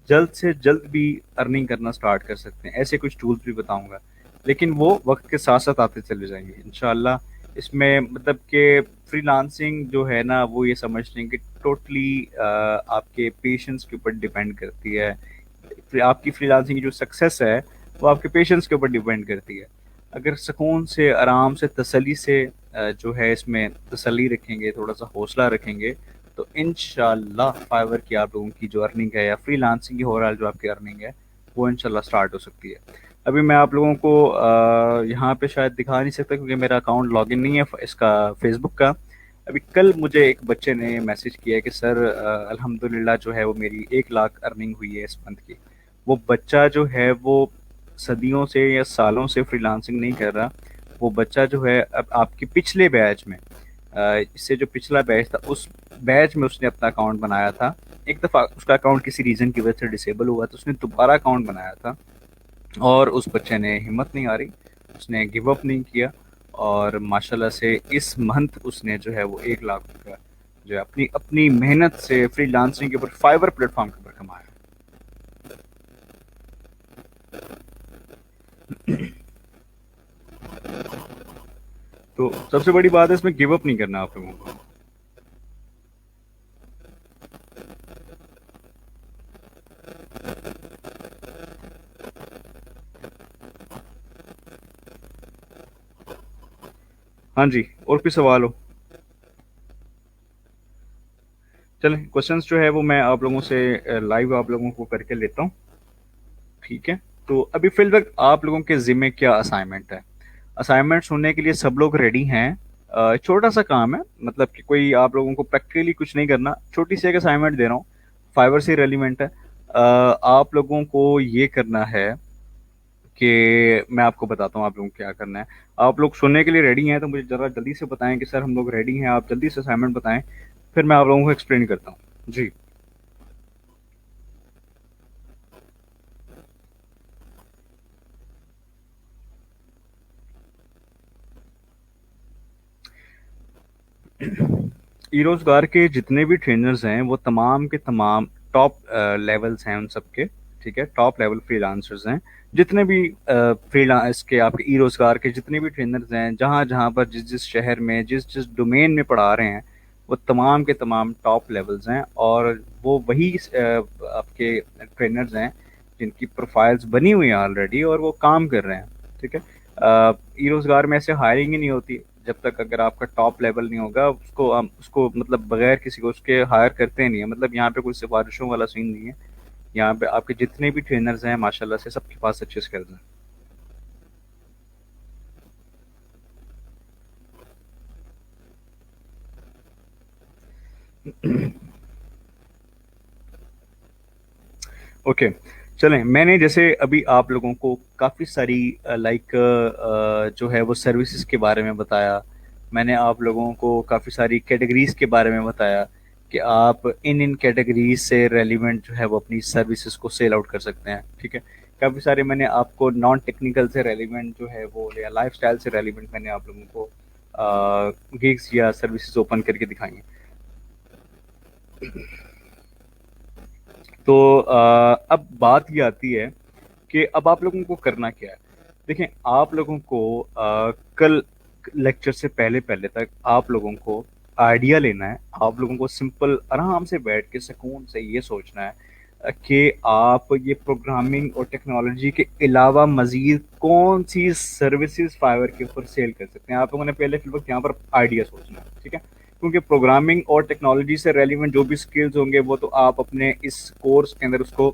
जल्द से जल्द भी अर्निंग करना स्टार्ट कर सकते हैं। ऐसे कुछ टूल्स भी बताऊंगा, लेकिन वो वक्त के साथ साथ आते चले जाएंगे इंशाल्लाह। इसमें मतलब कि फ्रीलांसिंग जो है ना, वो ये समझ लें कि टोटली आपके पेशेंस के ऊपर डिपेंड करती है। आपकी फ्रीलांसिंग की जो सक्सेस है, वो आपके पेशेंस के ऊपर डिपेंड करती है। अगर सुकून से, आराम से, तसल्ली से जो है इसमें तसल्ली रखेंगे, थोड़ा सा हौसला रखेंगे, तो इंशाल्लाह फाइवर की आप लोगों की जो अर्निंग है, या फ्रीलांसिंग की ओवरऑल जो आपकी अर्निंग है, वो इंशाल्लाह स्टार्ट हो सकती है। अभी मैं आप लोगों को यहाँ पे शायद दिखा नहीं सकता, क्योंकि मेरा अकाउंट लॉगिन नहीं है इसका, फेसबुक का। अभी कल मुझे एक बच्चे ने मैसेज किया है कि सर अल्हम्दुलिल्लाह जो है वो मेरी 1 लाख अर्निंग हुई है इस मंथ की। वो बच्चा जो है वो सदियों से या सालों से फ्रीलांसिंग नहीं कर रहा। वो बच्चा जो है अब आपके पिछले बैच में, इससे जो पिछला बैच था, उस बैच में उसने अपना अकाउंट बनाया था। एक दफ़ा उसका अकाउंट किसी रीज़न की वजह से डिसेबल हुआ, तो उसने दोबारा अकाउंट बनाया था, और उस बच्चे ने हिम्मत नहीं हारी, उसने गिव अप नहीं किया, और माशाल्लाह से इस मंथ उसने जो है वो 1 लाख रुपया जो है अपनी अपनी मेहनत से फ्रीलांसिंग के ऊपर फाइवर प्लेटफॉर्म के ऊपर कमाया? तो सबसे बड़ी बात है इसमें गिव अप नहीं करना आप लोगों को। हाँ जी, और कोई सवाल हो? चलें, क्वेश्चंस जो है वो मैं आप लोगों से लाइव आप लोगों को करके लेता हूँ। ठीक है, तो अभी फिलहाल आप लोगों के जिम्मे क्या असाइनमेंट है? असाइनमेंट्स होने के लिए सब लोग रेडी हैं। छोटा सा काम है, मतलब कि कोई आप लोगों को प्रैक्टिकली कुछ नहीं करना, छोटी सी एक असाइनमेंट दे रहा हूँ, फाइवर से रेलिवेंट है। आप लोगों को ये करना है कि मैं आपको बताता हूँ आप लोगों को क्या करना है। आप लोग सुनने के लिए रेडी हैं तो मुझे ज़रा जल्दी से बताएं कि सर हम लोग रेडी हैं, आप जल्दी से असाइनमेंट बताएं, फिर मैं आप लोगों को एक्सप्लेन करता हूँ। जी। ई रोजगार के जितने भी ट्रेनर्स हैं वो तमाम के तमाम टॉप लेवल्स हैं उन सबके। ठीक है, टॉप लेवल फ्रीलांसर्स हैं। जितने भी फ्रीलांस के आपके ई रोजगार के जितने भी ट्रेनर्स हैं, जहाँ जहाँ पर जिस जिस शहर में जिस जिस डोमेन में पढ़ा रहे हैं, वो तमाम के तमाम टॉप लेवल्स हैं। और वो वही आपके ट्रेनर्स हैं जिनकी प्रोफाइल्स बनी हुई हैं ऑलरेडी और वो काम कर रहे हैं। ठीक है, ई रोजगार में ऐसे हायरिंग ही नहीं होती जब तक अगर आपका टॉप लेवल नहीं होगा, उसको हम उसको मतलब बगैर किसी को उसके हायर करते नहीं है। मतलब यहाँ पे कोई सिफारिशों वाला सीन नहीं है। यहाँ पे आपके जितने भी ट्रेनर्स हैं माशाल्लाह से सबके पास अच्छे स्किल्स हैं। ओके, चलें, मैंने जैसे अभी आप लोगों को काफ़ी सारी लाइक जो है वो सर्विसेज के बारे में बताया। मैंने आप लोगों को काफ़ी सारी कैटेगरीज के बारे में बताया कि आप इन इन कैटेगरीज से रेलिवेंट जो है वो अपनी सर्विसेज को सेल आउट कर सकते हैं। ठीक है, काफ़ी सारे मैंने आपको नॉन टेक्निकल से रेलिवेंट जो है वो या लाइफस्टाइल से रेलिवेंट मैंने आप लोगों को गिग्स या सर्विसेज ओपन करके दिखाई हैं। तो अब बात ये आती है कि अब आप लोगों को करना क्या है। देखें, आप लोगों को कल लेक्चर से पहले पहले तक आप लोगों को आइडिया लेना है। आप लोगों को सिंपल आराम से बैठ के सुकून से ये सोचना है कि आप ये प्रोग्रामिंग और टेक्नोलॉजी के अलावा मजीद कौन सी सर्विसेज फाइवर के ऊपर सेल कर सकते हैं। आप लोगों ने पहले फिल वक्त यहाँ पर आइडिया सोचना है। ठीक है, क्योंकि प्रोग्रामिंग और टेक्नोलॉजी से रेलिवेंट जो भी स्किल्स होंगे वो तो आप अपने इस कोर्स के अंदर उसको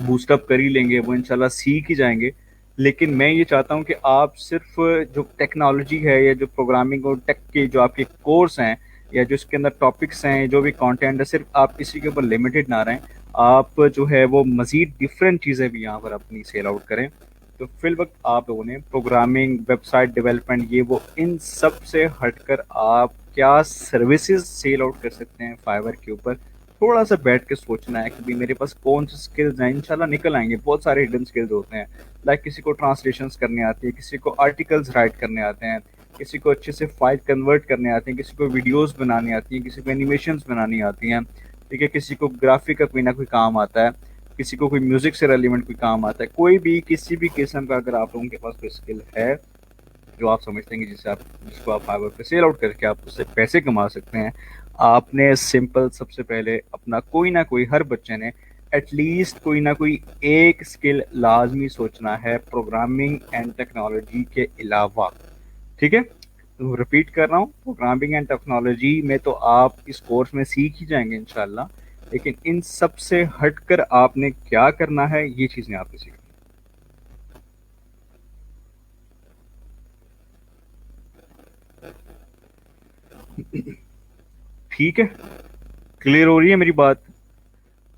बूस्टअप कर ही लेंगे, वो इंशाल्लाह सीख ही जाएंगे। लेकिन मैं ये चाहता हूँ कि आप सिर्फ जो टेक्नोलॉजी है या जो प्रोग्रामिंग और टेक के जो आपके कोर्स हैं या जो इसके अंदर टॉपिक्स हैं, जो भी कंटेंट है, सिर्फ आप इसी के ऊपर लिमिटेड ना रहें। आप जो है वो मज़ीद डिफरेंट चीज़ें भी यहाँ पर अपनी सेल आउट करें। तो फिल वक्त आप लोगों ने प्रोग्रामिंग, वेबसाइट डेवलपमेंट, ये वो इन सब से हटकर आप क्या सर्विसेज सेल आउट कर सकते हैं फाइवर के ऊपर, थोड़ा सा बैठ के सोचना है कि भाई मेरे पास कौन सी स्किल्स हैं। इंशाल्लाह निकल आएंगे, बहुत सारे हिडन स्किल्स होते हैं। लाइक किसी को ट्रांसलेशंस करने आती है, किसी को आर्टिकल्स राइट करने आते हैं, किसी को अच्छे से फाइल कन्वर्ट करने आते हैं, किसी को वीडियोस बनानी आती हैं, किसी को एनिमेशंस बनानी आती हैं। ठीक है, किसी को ग्राफिक का कोई ना कोई काम आता है, किसी को कोई म्यूजिक से रेलिवेंट कोई काम आता है। कोई भी किसी भी किस्म का अगर आप लोगों के पास कोई स्किल है जो आप समझते हैं कि जिसको आप फाइवर पे सेल आउट करके आप उससे पैसे कमा सकते हैं, आपने सिंपल सबसे पहले अपना कोई ना कोई, हर बच्चे ने एटलीस्ट कोई ना कोई एक स्किल लाजमी सोचना है प्रोग्रामिंग एंड टेक्नोलॉजी के अलावा। ठीक है, तो रिपीट कर रहा हूँ, प्रोग्रामिंग एंड टेक्नोलॉजी में तो आप इस कोर्स में सीख ही जाएंगे इंशाल्लाह। लेकिन इन सब से हटकर आपने क्या करना है, ये चीज़ें आपने सीखनी। ठीक है, क्लियर हो रही है मेरी बात?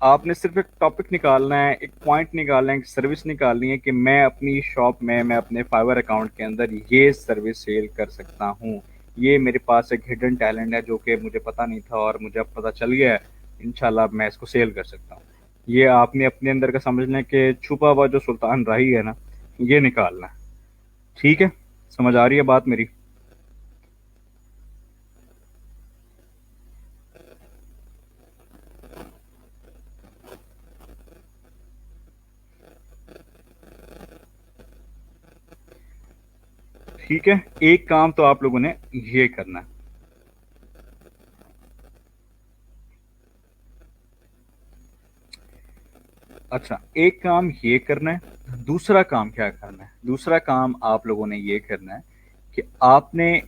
आपने सिर्फ एक टॉपिक निकालना है, एक पॉइंट निकालना है, एक सर्विस निकालनी है कि मैं अपनी शॉप में, मैं अपने फाइवर अकाउंट के अंदर ये सर्विस सेल कर सकता हूँ। ये मेरे पास एक हिडन टैलेंट है जो कि मुझे पता नहीं था और मुझे अब पता चल गया है। इंशाल्लाह मैं इसको सेल कर सकता हूँ। ये आपने अपने अंदर का समझना है कि छुपा हुआ जो सुल्तान राही है ना, ये निकालना है। ठीक है, समझ आ रही है बात मेरी? ठीक है, एक काम तो आप लोगों ने ये करना है। अच्छा, एक काम ये करना है। दूसरा काम क्या करना है? दूसरा काम आप लोगों ने ये करना है कि आपने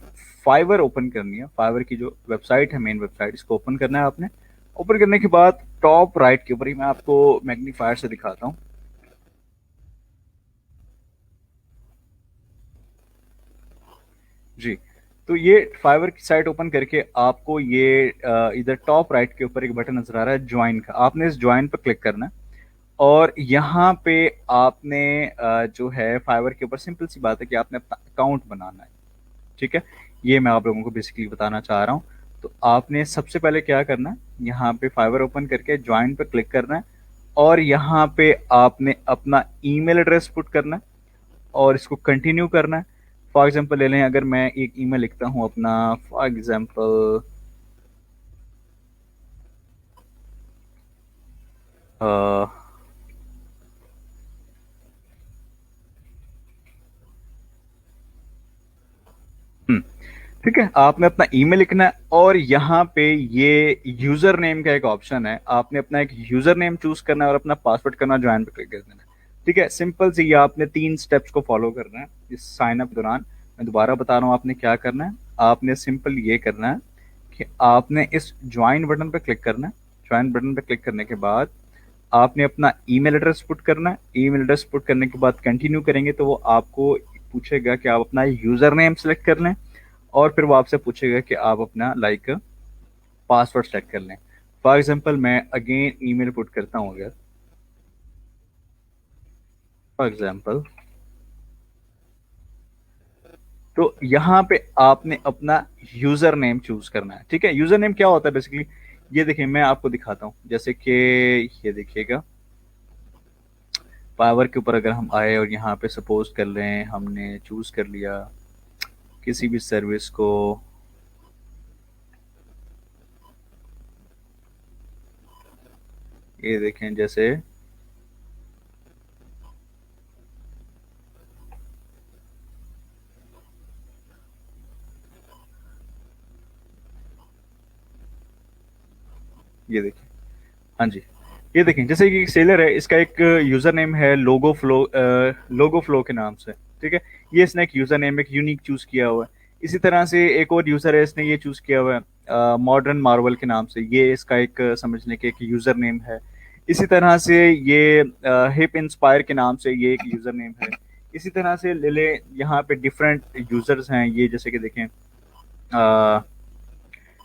फाइवर ओपन करनी है। फाइवर की जो वेबसाइट है, मेन वेबसाइट, इसको ओपन करना है आपने। ओपन करने के बाद टॉप राइट के ऊपर ही मैं आपको मैग्नीफायर से दिखाता हूँ। जी, तो ये फाइवर की साइट ओपन करके आपको ये इधर टॉप राइट के ऊपर एक बटन नजर आ रहा है ज्वाइन का। आपने इस ज्वाइन पर क्लिक करना है और यहाँ पे आपने जो है फाइवर के ऊपर सिंपल सी बात है कि आपने अपना अकाउंट बनाना है। ठीक है, ये मैं आप लोगों को बेसिकली बताना चाह रहा हूँ। तो आपने सबसे पहले क्या करना है, यहाँ पे फाइवर ओपन करके ज्वाइन पर क्लिक करना है और यहाँ पे आपने अपना ईमेल एड्रेस पुट करना है और इसको कंटिन्यू करना है। फॉर एग्जांपल ले लें, अगर मैं एक ईमेल लिखता हूँ अपना, फॉर एग्जांपल ठीक है, आपने अपना ईमेल लिखना है और यहाँ पे ये यूजर नेम का एक ऑप्शन है। आपने अपना एक यूजर नेम चूज करना है और अपना पासवर्ड करना, ज्वाइन पे क्लिक कर देना है। ठीक है, सिंपल सी ये आपने 3 स्टेप्स को फॉलो करना है इस साइन अप दौरान। मैं दोबारा बता रहा हूँ आपने क्या करना है। आपने सिंपल ये करना है कि आपने इस ज्वाइन बटन पे क्लिक करना है। ज्वाइन बटन पे क्लिक करने के बाद आपने अपना ईमेल एड्रेस पुट करना है। ईमेल एड्रेस पुट करने के बाद कंटिन्यू करेंगे तो वो आपको पूछेगा कि आप अपना यूजर नेम सेलेक्ट कर लें और फिर वो आपसे पूछेगा कि आप अपना लाइक पासवर्ड सेट कर लें। फॉर एग्जांपल मैं अगेन ईमेल पुट करता हूँ अगर, फॉर एग्जांपल, तो यहाँ पे आपने अपना यूजर नेम चूज करना है। ठीक है, यूजर नेम क्या होता है बेसिकली, ये देखिए मैं आपको दिखाता हूँ। जैसे कि ये देखिएगा, पावर के ऊपर अगर हम आए और यहाँ पे सपोज कर लें हमने चूज कर लिया किसी भी सर्विस को, ये देखें जैसे ये देखिए, हाँ जी, ये देखें जैसे कि सेलर है, इसका एक यूजर नेम है लोगो फ्लो, लोगो फ्लो के नाम से। ठीक है, ये इसने एक यूजर नेम एक यूनिक चूज किया हुआ है। इसी तरह से एक और यूजर है, इसने ये चूज किया हुआ है मॉडर्न मार्वल के नाम से, ये इसका एक समझ लें कि एक यूजर नेम है। इसी तरह से ये हिप इंस्पायर के नाम से ये एक यूजर नेम है। इसी तरह से ले ले, यहाँ पे डिफरेंट यूजर्स हैं, ये जैसे कि देखें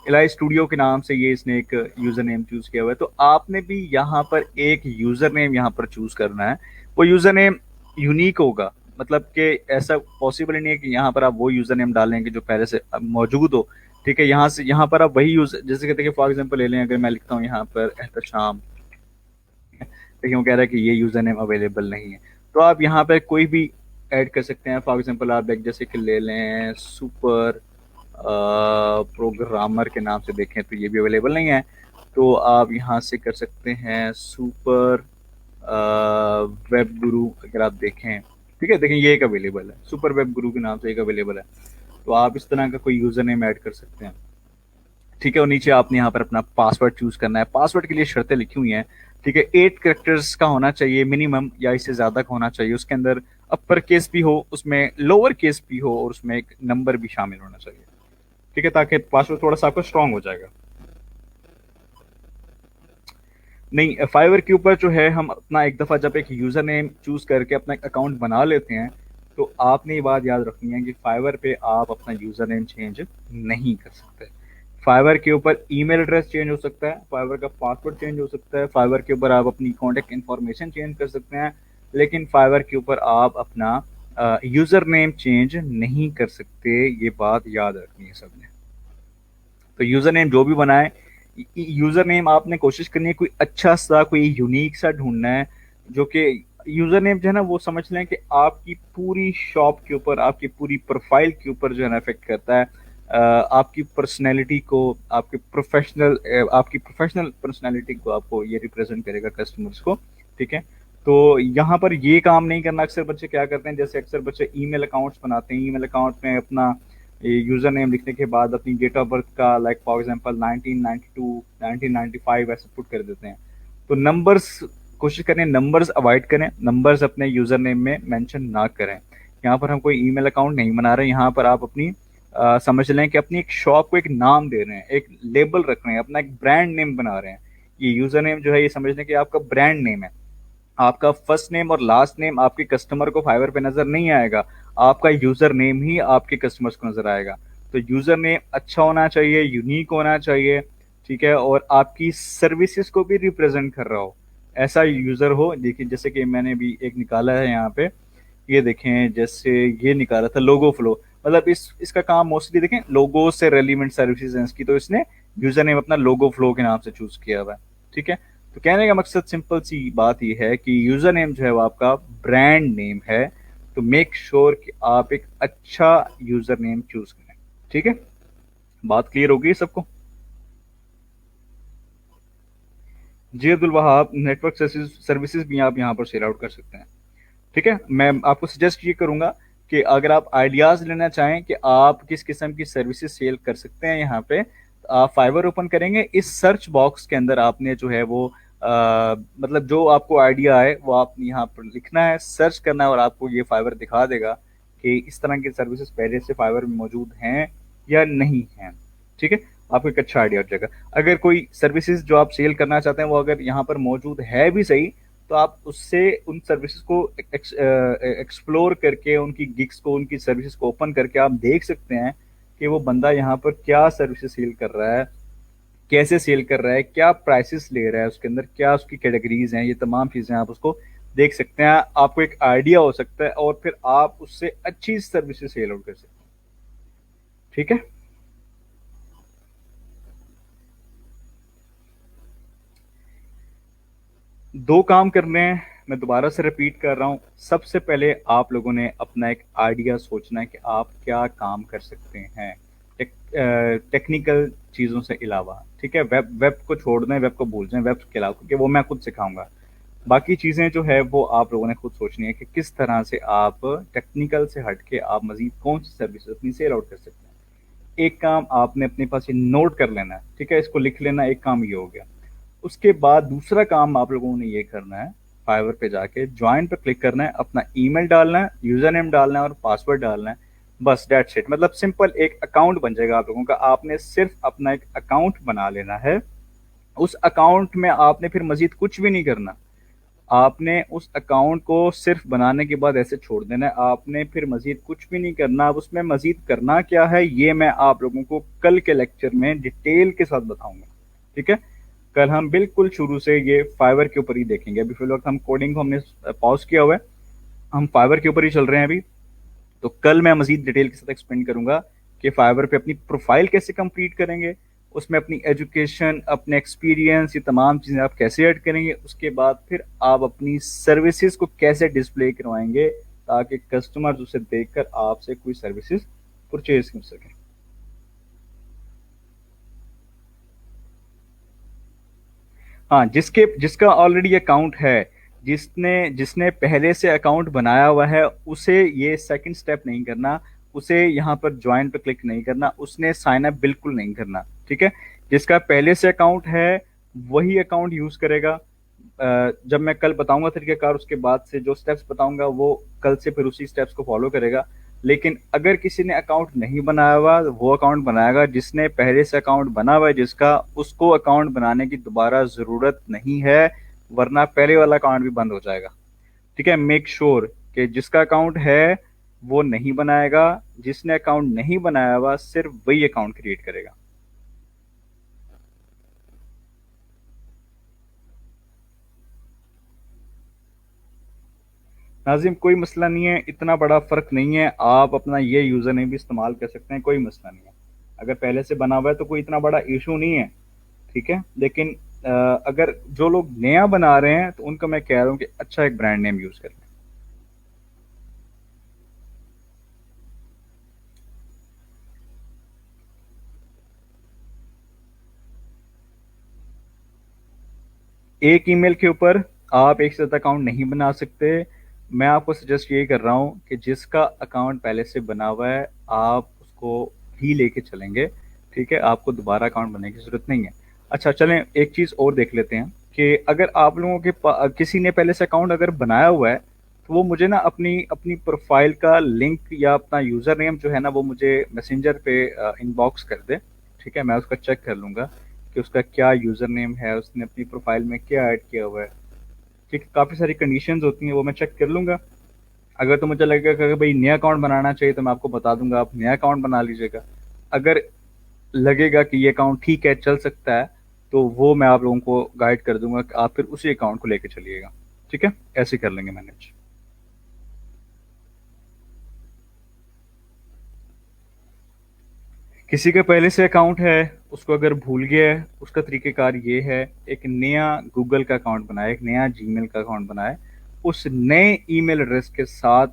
एलाई स्टूडियो के नाम से ये इसने एक यूजर नेम चूज किया हुआ है। तो आपने भी यहाँ पर एक यूजर नेम यहाँ पर चूज करना है। वो यूजर नेम यूनिक होगा, मतलब कि ऐसा पॉसिबल नहीं है कि यहाँ पर आप वो यूजर नेम डालेंगे जो पहले से मौजूद हो। ठीक है, यहाँ से यहाँ पर आप वही यूज, जैसे कि देखिए फॉर एग्जांपल ले लें, अगर मैं लिखता हूँ यहाँ पर एहतशाम, देखिए वो कह रहा है कि ये यूजर नेम अवेलेबल नहीं है। तो आप यहाँ पर कोई भी ऐड कर सकते हैं। फॉर एग्जांपल आप एक जैसे कि ले लें सुपर प्रोग्रामर के नाम से देखें तो ये भी अवेलेबल नहीं है। तो आप यहाँ से कर सकते हैं सुपर वेब गुरु, अगर आप देखें, ठीक है, देखें ये एक अवेलेबल है, सुपर वेब गुरु के नाम से एक अवेलेबल है। तो आप इस तरह का कोई यूजर नेम ऐड कर सकते हैं। ठीक है, और नीचे आपने यहाँ पर अपना पासवर्ड चूज करना है। पासवर्ड के लिए शर्तें लिखी हुई हैं। ठीक है, 8 कैरेक्टर्स का होना चाहिए मिनिमम, या इससे ज्यादा का होना चाहिए। उसके अंदर अपर केस भी हो, उसमें लोअर केस भी हो और उसमें एक नंबर भी शामिल होना चाहिए। ठीक है, ताकि पासवर्ड थोड़ा सा आपका स्ट्रांग हो जाएगा। नहीं, फाइवर के ऊपर जो है हम अपना एक दफ़ा जब एक यूज़र नेम चूज़ करके अपना एक अकाउंट बना लेते हैं, तो आपने ये बात याद रखनी है कि फाइवर पे आप अपना यूज़र नेम चेंज नहीं कर सकते। फाइवर के ऊपर ईमेल एड्रेस चेंज हो सकता है, फाइवर का पासवर्ड चेंज हो सकता है, फाइवर के ऊपर आप अपनी कॉन्टैक्ट इन्फॉर्मेशन चेंज कर सकते हैं, लेकिन फाइवर के ऊपर आप अपना यूज़र नेम चेंज नहीं कर सकते। ये बात याद रखनी है सबने। तो यूजर नेम जो भी बनाए, यूजर नेम आपने कोशिश करनी है कोई अच्छा सा, कोई यूनिक सा ढूंढना है, जो कि यूजर नेम जो है ना वो समझ लें कि आपकी पूरी शॉप के ऊपर, आपकी पूरी प्रोफाइल के ऊपर जो है ना इफेक्ट करता है। आपकी पर्सनैलिटी को, आपकी प्रोफेशनल पर्सनैलिटी को आपको ये रिप्रेजेंट करेगा कस्टमर्स को। ठीक है, तो यहाँ पर ये काम नहीं करना। अक्सर बच्चे क्या करते हैं, जैसे अक्सर बच्चे ईमेल अकाउंट्स बनाते हैं, ईमेल अकाउंट में अपना यूजर नेम लिखने के बाद अपनी डेट ऑफ बर्थ का, लाइक फॉर एग्जांपल 1992 1995 ऐसे पुट कर देते हैं। तो नंबर्स, कोशिश करें नंबर्स अवॉइड करें, नंबर्स अपने यूजर नेम में मेंशन ना करें। यहाँ पर हम कोई ईमेल अकाउंट नहीं बना रहे, यहाँ पर आप अपनी समझ लें कि अपनी एक शॉप को एक नाम दे रहे हैं, एक लेबल रख रहे हैं, अपना एक ब्रांड नेम बना रहे हैं। ये यूजर नेम जो है, ये समझ लें कि आपका ब्रांड नेम है। आपका फर्स्ट नेम और लास्ट नेम आपके कस्टमर को फाइवर पे नजर नहीं आएगा, आपका यूजर नेम ही आपके कस्टमर्स को नजर आएगा। तो यूजर नेम अच्छा होना चाहिए, यूनिक होना चाहिए, ठीक है, और आपकी सर्विसेज को भी रिप्रेजेंट कर रहा हो, ऐसा यूजर हो। देखिए जैसे कि मैंने भी एक निकाला है यहाँ पे, ये देखें, जैसे ये निकाला था लोगो फ्लो, मतलब इसका काम मोस्टली देखें लोगो से रेलिवेंट सर्विसेज हैं इसकी, तो इसने यूजर नेम अपना लोगो फ्लो के नाम से चूज किया हुआ है। ठीक है, तो कहने का मकसद सिंपल सी बात यह है कि यूजर नेम जो है वो आपका ब्रांड नेम है। तो मेक श्योर कि आप एक अच्छा यूजर नेम चूज करें। ठीक है, बात क्लियर होगी सबको? जी अब्दुल वहाब, नेटवर्क सर्विसेज भी आप यहाँ पर सेल आउट कर सकते हैं। ठीक है, मैं आपको सजेस्ट ये करूंगा कि अगर आप आइडियाज लेना चाहें कि आप किस किस्म की सर्विसेज सेल कर सकते हैं यहाँ पे, तो आप फाइवर ओपन करेंगे, इस सर्च बॉक्स के अंदर आपने जो है वो मतलब जो आपको आइडिया है वो आप यहाँ पर लिखना है, सर्च करना है, और आपको ये फाइवर दिखा देगा कि इस तरह की सर्विसेज पहले से फाइवर में मौजूद हैं या नहीं हैं। ठीक है, आपको एक अच्छा आइडिया हो जाएगा। अगर कोई सर्विसेज जो आप सेल करना चाहते हैं वो अगर यहाँ पर मौजूद है भी सही, तो आप उससे उन सर्विसेज को एक्सप्लोर करके, उनकी गिग्स को, उनकी सर्विसेज को ओपन करके आप देख सकते हैं कि वो बंदा यहाँ पर क्या सर्विसेज सेल कर रहा है, कैसे सेल कर रहा है, क्या प्राइसेस ले रहा है, उसके अंदर क्या उसकी कैटेगरीज हैं, ये तमाम चीज़ें आप उसको देख सकते हैं। आपको एक आइडिया हो सकता है और फिर आप उससे अच्छी सर्विसेज सेल आउट कर सकते हैं। ठीक है, दो काम करने हैं, मैं दोबारा से रिपीट कर रहा हूँ। सबसे पहले आप लोगों ने अपना एक आइडिया सोचना है कि आप क्या काम कर सकते हैं टेक्निकल चीज़ों से अलावा। ठीक है, वेब वेब को छोड़ दें, वेब को भूल जाएं, वेब के अलावा, क्योंकि वो मैं खुद सिखाऊंगा। बाकी चीज़ें जो है वो आप लोगों ने खुद सोचनी है कि किस तरह से आप टेक्निकल से हट के आप मजीद कौन सी सर्विस अपनी सेल आउट कर सकते हैं। एक काम आपने अपने पास ये नोट कर लेना है, ठीक है, इसको लिख लेना, एक काम ये हो गया। उसके बाद दूसरा काम आप लोगों ने ये करना है, फाइवर पे जाके ज्वाइन पे क्लिक करना है, अपना ईमेल डालना है, यूजर नेम डालना है और पासवर्ड डालना है। बस डेट्स इट, मतलब सिंपल एक अकाउंट बन जाएगा आप लोगों का। आपने सिर्फ अपना एक अकाउंट बना लेना है, उस अकाउंट में आपने फिर मजीद कुछ भी नहीं करना। आपने उस अकाउंट को सिर्फ बनाने के बाद ऐसे छोड़ देना है, आपने फिर मजीद कुछ भी नहीं करना। अब उसमें मजीद करना क्या है ये मैं आप लोगों को कल के लेक्चर में डिटेल के साथ बताऊंगा। ठीक है, कल हम बिल्कुल शुरू से ये फाइवर के ऊपर ही देखेंगे। अभी फिलहाल हम कोडिंग को हमने पॉज किया हुआ है, हम फाइवर के ऊपर ही चल रहे हैं अभी। तो कल मैं मजीद डिटेल के साथ एक्सप्लेन करूंगा कि फाइवर पे अपनी प्रोफाइल कैसे कंप्लीट करेंगे, उसमें अपनी एजुकेशन, अपने एक्सपीरियंस, ये तमाम चीज़ें आप कैसे ऐड करेंगे। उसके बाद फिर आप अपनी सर्विसेज को कैसे डिस्प्ले करवाएंगे ताकि कस्टमर्स उसे देखकर आपसे कोई सर्विसेज परचेज कर सकें। हाँ, जिसके जिसका ऑलरेडी अकाउंट है, जिसने जिसने पहले से अकाउंट बनाया हुआ है, उसे ये सेकंड स्टेप नहीं करना, उसे यहाँ पर ज्वाइन पर क्लिक नहीं करना, उसने साइन अप बिल्कुल नहीं करना। ठीक है, जिसका पहले से अकाउंट है वही अकाउंट यूज करेगा। जब मैं कल बताऊंगा तरीकेकार, उसके बाद से जो स्टेप्स बताऊंगा वो कल से फिर उसी स्टेप्स को फॉलो करेगा। लेकिन अगर किसी ने अकाउंट नहीं बनाया हुआ, वो अकाउंट बनाएगा जिसने पहले से अकाउंट बना हुआ है, जिसका, उसको अकाउंट बनाने की दोबारा जरूरत नहीं है, वरना पहले वाला अकाउंट भी बंद हो जाएगा। ठीक है, मेक श्योर कि जिसका अकाउंट है वो नहीं बनाएगा, जिसने अकाउंट नहीं बनाया हुआ सिर्फ वही अकाउंट क्रिएट करेगा। नाजिम कोई मसला नहीं है, इतना बड़ा फर्क नहीं है, आप अपना ये यूजर नेम भी इस्तेमाल कर सकते हैं, कोई मसला नहीं है। अगर पहले से बना हुआ है तो कोई इतना बड़ा इशू नहीं है। ठीक है, लेकिन अगर जो लोग नया बना रहे हैं तो उनको मैं कह रहा हूँ कि अच्छा एक ब्रांड नेम यूज कर लें। एक ईमेल के ऊपर आप एक से ज़्यादा अकाउंट नहीं बना सकते। मैं आपको सजेस्ट यही कर रहा हूँ कि जिसका अकाउंट पहले से बना हुआ है आप उसको ही लेके चलेंगे। ठीक है, आपको दोबारा अकाउंट बनाने की ज़रूरत नहीं है। अच्छा चलें, एक चीज़ और देख लेते हैं कि अगर आप लोगों के किसी ने पहले से अकाउंट अगर बनाया हुआ है तो वो मुझे ना अपनी अपनी प्रोफाइल का लिंक या अपना यूज़र नेम जो है ना वो मुझे मैसेंजर पे इनबॉक्स कर दे। ठीक है, मैं उसका चेक कर लूँगा कि उसका क्या यूज़र नेम है, उसने अपनी प्रोफाइल में क्या ऐड किया हुआ है। ठीक है, काफ़ी सारी कंडीशंस होती हैं, वो मैं चेक कर लूँगा। अगर तो मुझे लगेगा कि भाई नया अकाउंट बनाना चाहिए तो मैं आपको बता दूंगा, आप नया अकाउंट बना लीजिएगा। अगर लगेगा कि ये अकाउंट ठीक है, चल सकता है, तो वो मैं आप लोगों को गाइड कर दूंगा कि आप फिर उसी अकाउंट को लेके चलिएगा। ठीक है, ऐसे कर लेंगे मैनेज। किसी का पहले से अकाउंट है, उसको अगर भूल गया है, उसका तरीकेकार ये है, एक नया गूगल का अकाउंट बनाए, एक नया जीमेल का अकाउंट बनाए, उस नए ईमेल एड्रेस के साथ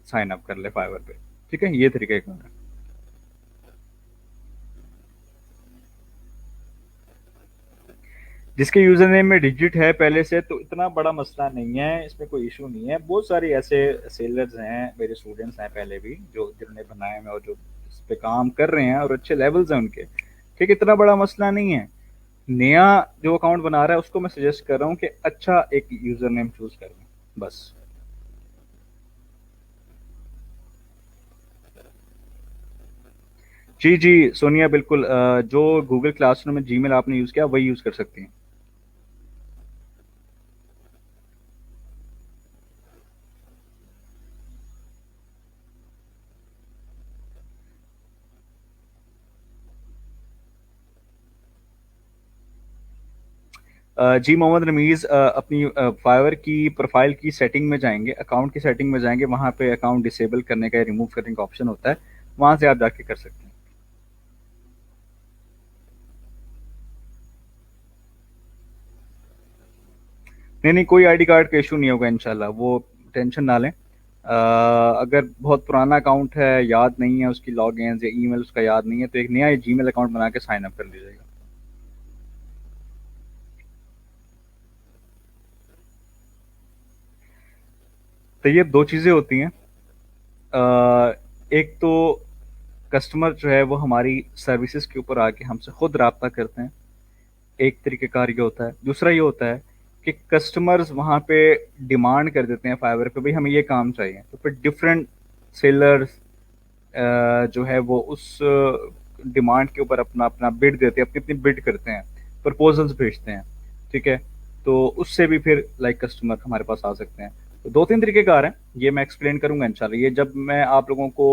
साइन अप कर ले फाइवर पे। ठीक है, ये तरीकेकार है। जिसके यूजर नेम में डिजिट है पहले से तो इतना बड़ा मसला नहीं है, इसमें कोई इशू नहीं है। बहुत सारे ऐसे सेलर्स हैं, मेरे स्टूडेंट्स हैं पहले भी, जो जिन्होंने बनाए हैं और जो इस पे काम कर रहे हैं और अच्छे लेवल्स हैं उनके। ठीक है, इतना बड़ा मसला नहीं है। नया जो अकाउंट बना रहा है उसको मैं सजेस्ट कर रहा हूँ कि अच्छा एक यूजर नेम चूज कर लें बस। जी जी सोनिया, बिल्कुल जो गूगल क्लासरूम में जीमेल आपने यूज किया वही यूज कर सकती हैं। जी मोहम्मद रमीज़, अपनी फाइवर की प्रोफाइल की सेटिंग में जाएंगे, अकाउंट की सेटिंग में जाएंगे, वहाँ पे अकाउंट डिसेबल करने का, रिमूव करने का ऑप्शन होता है, वहाँ से आप जाके कर सकते हैं। नहीं नहीं, कोई आईडी कार्ड का इशू नहीं होगा इंशाल्लाह, वो टेंशन ना लें। अगर बहुत पुराना अकाउंट है, याद नहीं है उसकी लॉग इन या ईमेल उसका याद नहीं है, तो एक नया जीमेल अकाउंट बना के साइन अप कर लीजिएगा। तो ये दो चीज़ें होती हैं। एक तो कस्टमर जो है वो हमारी सर्विसेज के ऊपर आके हमसे खुद रब्ता करते हैं, एक तरीक़ेकार ये होता है। दूसरा ये होता है कि कस्टमर्स वहाँ पे डिमांड कर देते हैं फाइवर पे, भाई हमें ये काम चाहिए, तो फिर डिफरेंट सेलर्स जो है वो उस डिमांड के ऊपर अपना अपना बिड देते हैं, अपनी अपनी बिड करते हैं, प्रपोजल्स भेजते हैं। ठीक है, तो उससे भी फिर लाइक कस्टमर हमारे पास आ सकते हैं। तो दो तीन तरीके कार हैं, ये मैं एक्सप्लेन करूंगा इंशाल्लाह। ये जब मैं आप लोगों को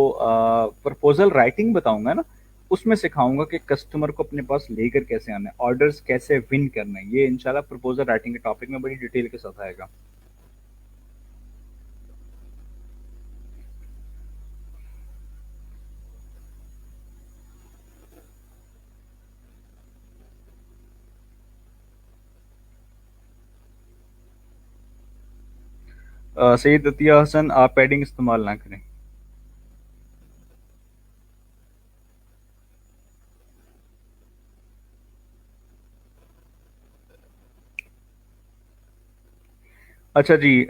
प्रपोजल राइटिंग बताऊंगा ना, उसमें सिखाऊंगा कि कस्टमर को अपने पास लेकर कैसे आना है, ऑर्डर्स कैसे विन करना है, ये इंशाल्लाह प्रपोजल राइटिंग के टॉपिक में बड़ी डिटेल के साथ आएगा। सईद अतिया हसन, आप पैडिंग इस्तेमाल ना करें। अच्छा जी,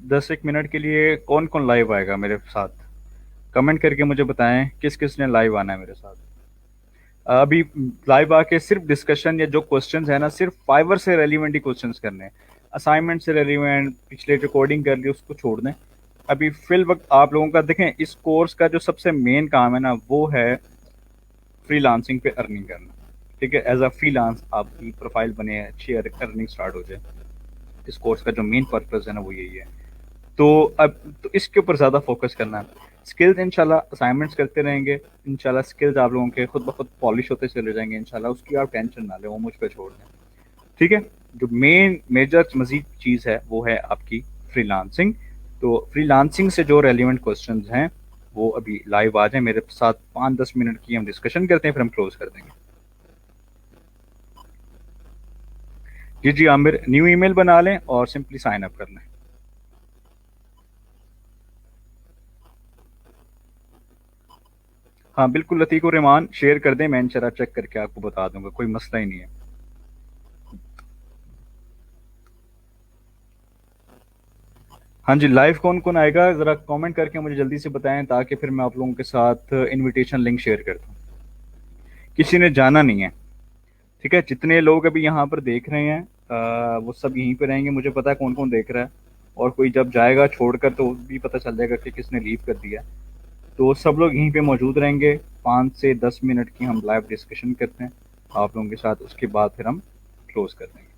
10 एक मिनट के लिए कौन कौन लाइव आएगा मेरे साथ? कमेंट करके मुझे बताएं किस किस ने लाइव आना है मेरे साथ। अभी लाइव आके सिर्फ डिस्कशन या जो क्वेश्चंस है ना, सिर्फ फाइवर से रेलिवेंट ही क्वेश्चंस करने हैं। असाइनमेंट से रेलिवेंट पिछले रिकॉर्डिंग कर ली उसको छोड़ दें। अभी फिल वक्त आप लोगों का देखें, इस कोर्स का जो सबसे मेन काम है ना वो है फ्रीलांसिंग पे अर्निंग करना। ठीक है, एज अ फ्रीलांस आपकी प्रोफाइल बने, अच्छी अर्निंग स्टार्ट हो जाए। इस कोर्स का जो मेन पर्पज है ना वो यही है। तो अब तो इसके ऊपर ज़्यादा फोकस करना है। स्किल्स इंशाल्लाह असाइनमेंट्स करते रहेंगे, इंशाल्लाह स्किल्स आप लोगों के खुद ब खुद पॉलिश होते चले जाएंगे इंशाल्लाह, उसकी आप टेंशन ना लें, वो मुझ पर छोड़ दें। ठीक है, जो मेन मेजर मजीद चीज़ है वो है आपकी फ्रीलांसिंग। तो फ्रीलांसिंग से जो रेलिवेंट क्वेश्चंस हैं वो अभी लाइव आ जाए मेरे साथ, 5-10 मिनट की हम डिस्कशन करते हैं, फिर हम क्लोज कर देंगे। जी जी आमिर, न्यू ईमेल बना लें और सिंपली साइन अप कर लें। हाँ बिल्कुल, लतीफ़ और रहमान शेयर कर दें, मैं इंशाल्लाह चेक करके आपको बता दूंगा, कोई मसला ही नहीं है। हाँ जी, लाइव कौन कौन आएगा ज़रा कमेंट करके मुझे जल्दी से बताएं, ताकि फिर मैं आप लोगों के साथ इनविटेशन लिंक शेयर कर दूँ। किसी ने जाना नहीं है, ठीक है? जितने लोग अभी यहाँ पर देख रहे हैं वो सब यहीं पे रहेंगे। मुझे पता है कौन कौन देख रहा है, और कोई जब जाएगा छोड़कर तो भी पता चल जाएगा कि किसने लीव कर दिया। तो सब लोग यहीं पे मौजूद रहेंगे। 5 से 10 मिनट की हम लाइव डिस्कशन करते हैं आप लोगों के साथ, उसके बाद फिर हम क्लोज कर देंगे।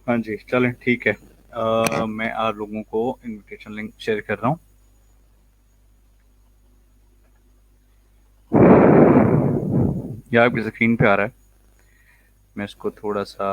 हाँ जी, चलें ठीक है। मैं आप लोगों को इनविटेशन लिंक शेयर कर रहा हूँ। ये आपकी स्क्रीन पे आ रहा है। मैं इसको थोड़ा सा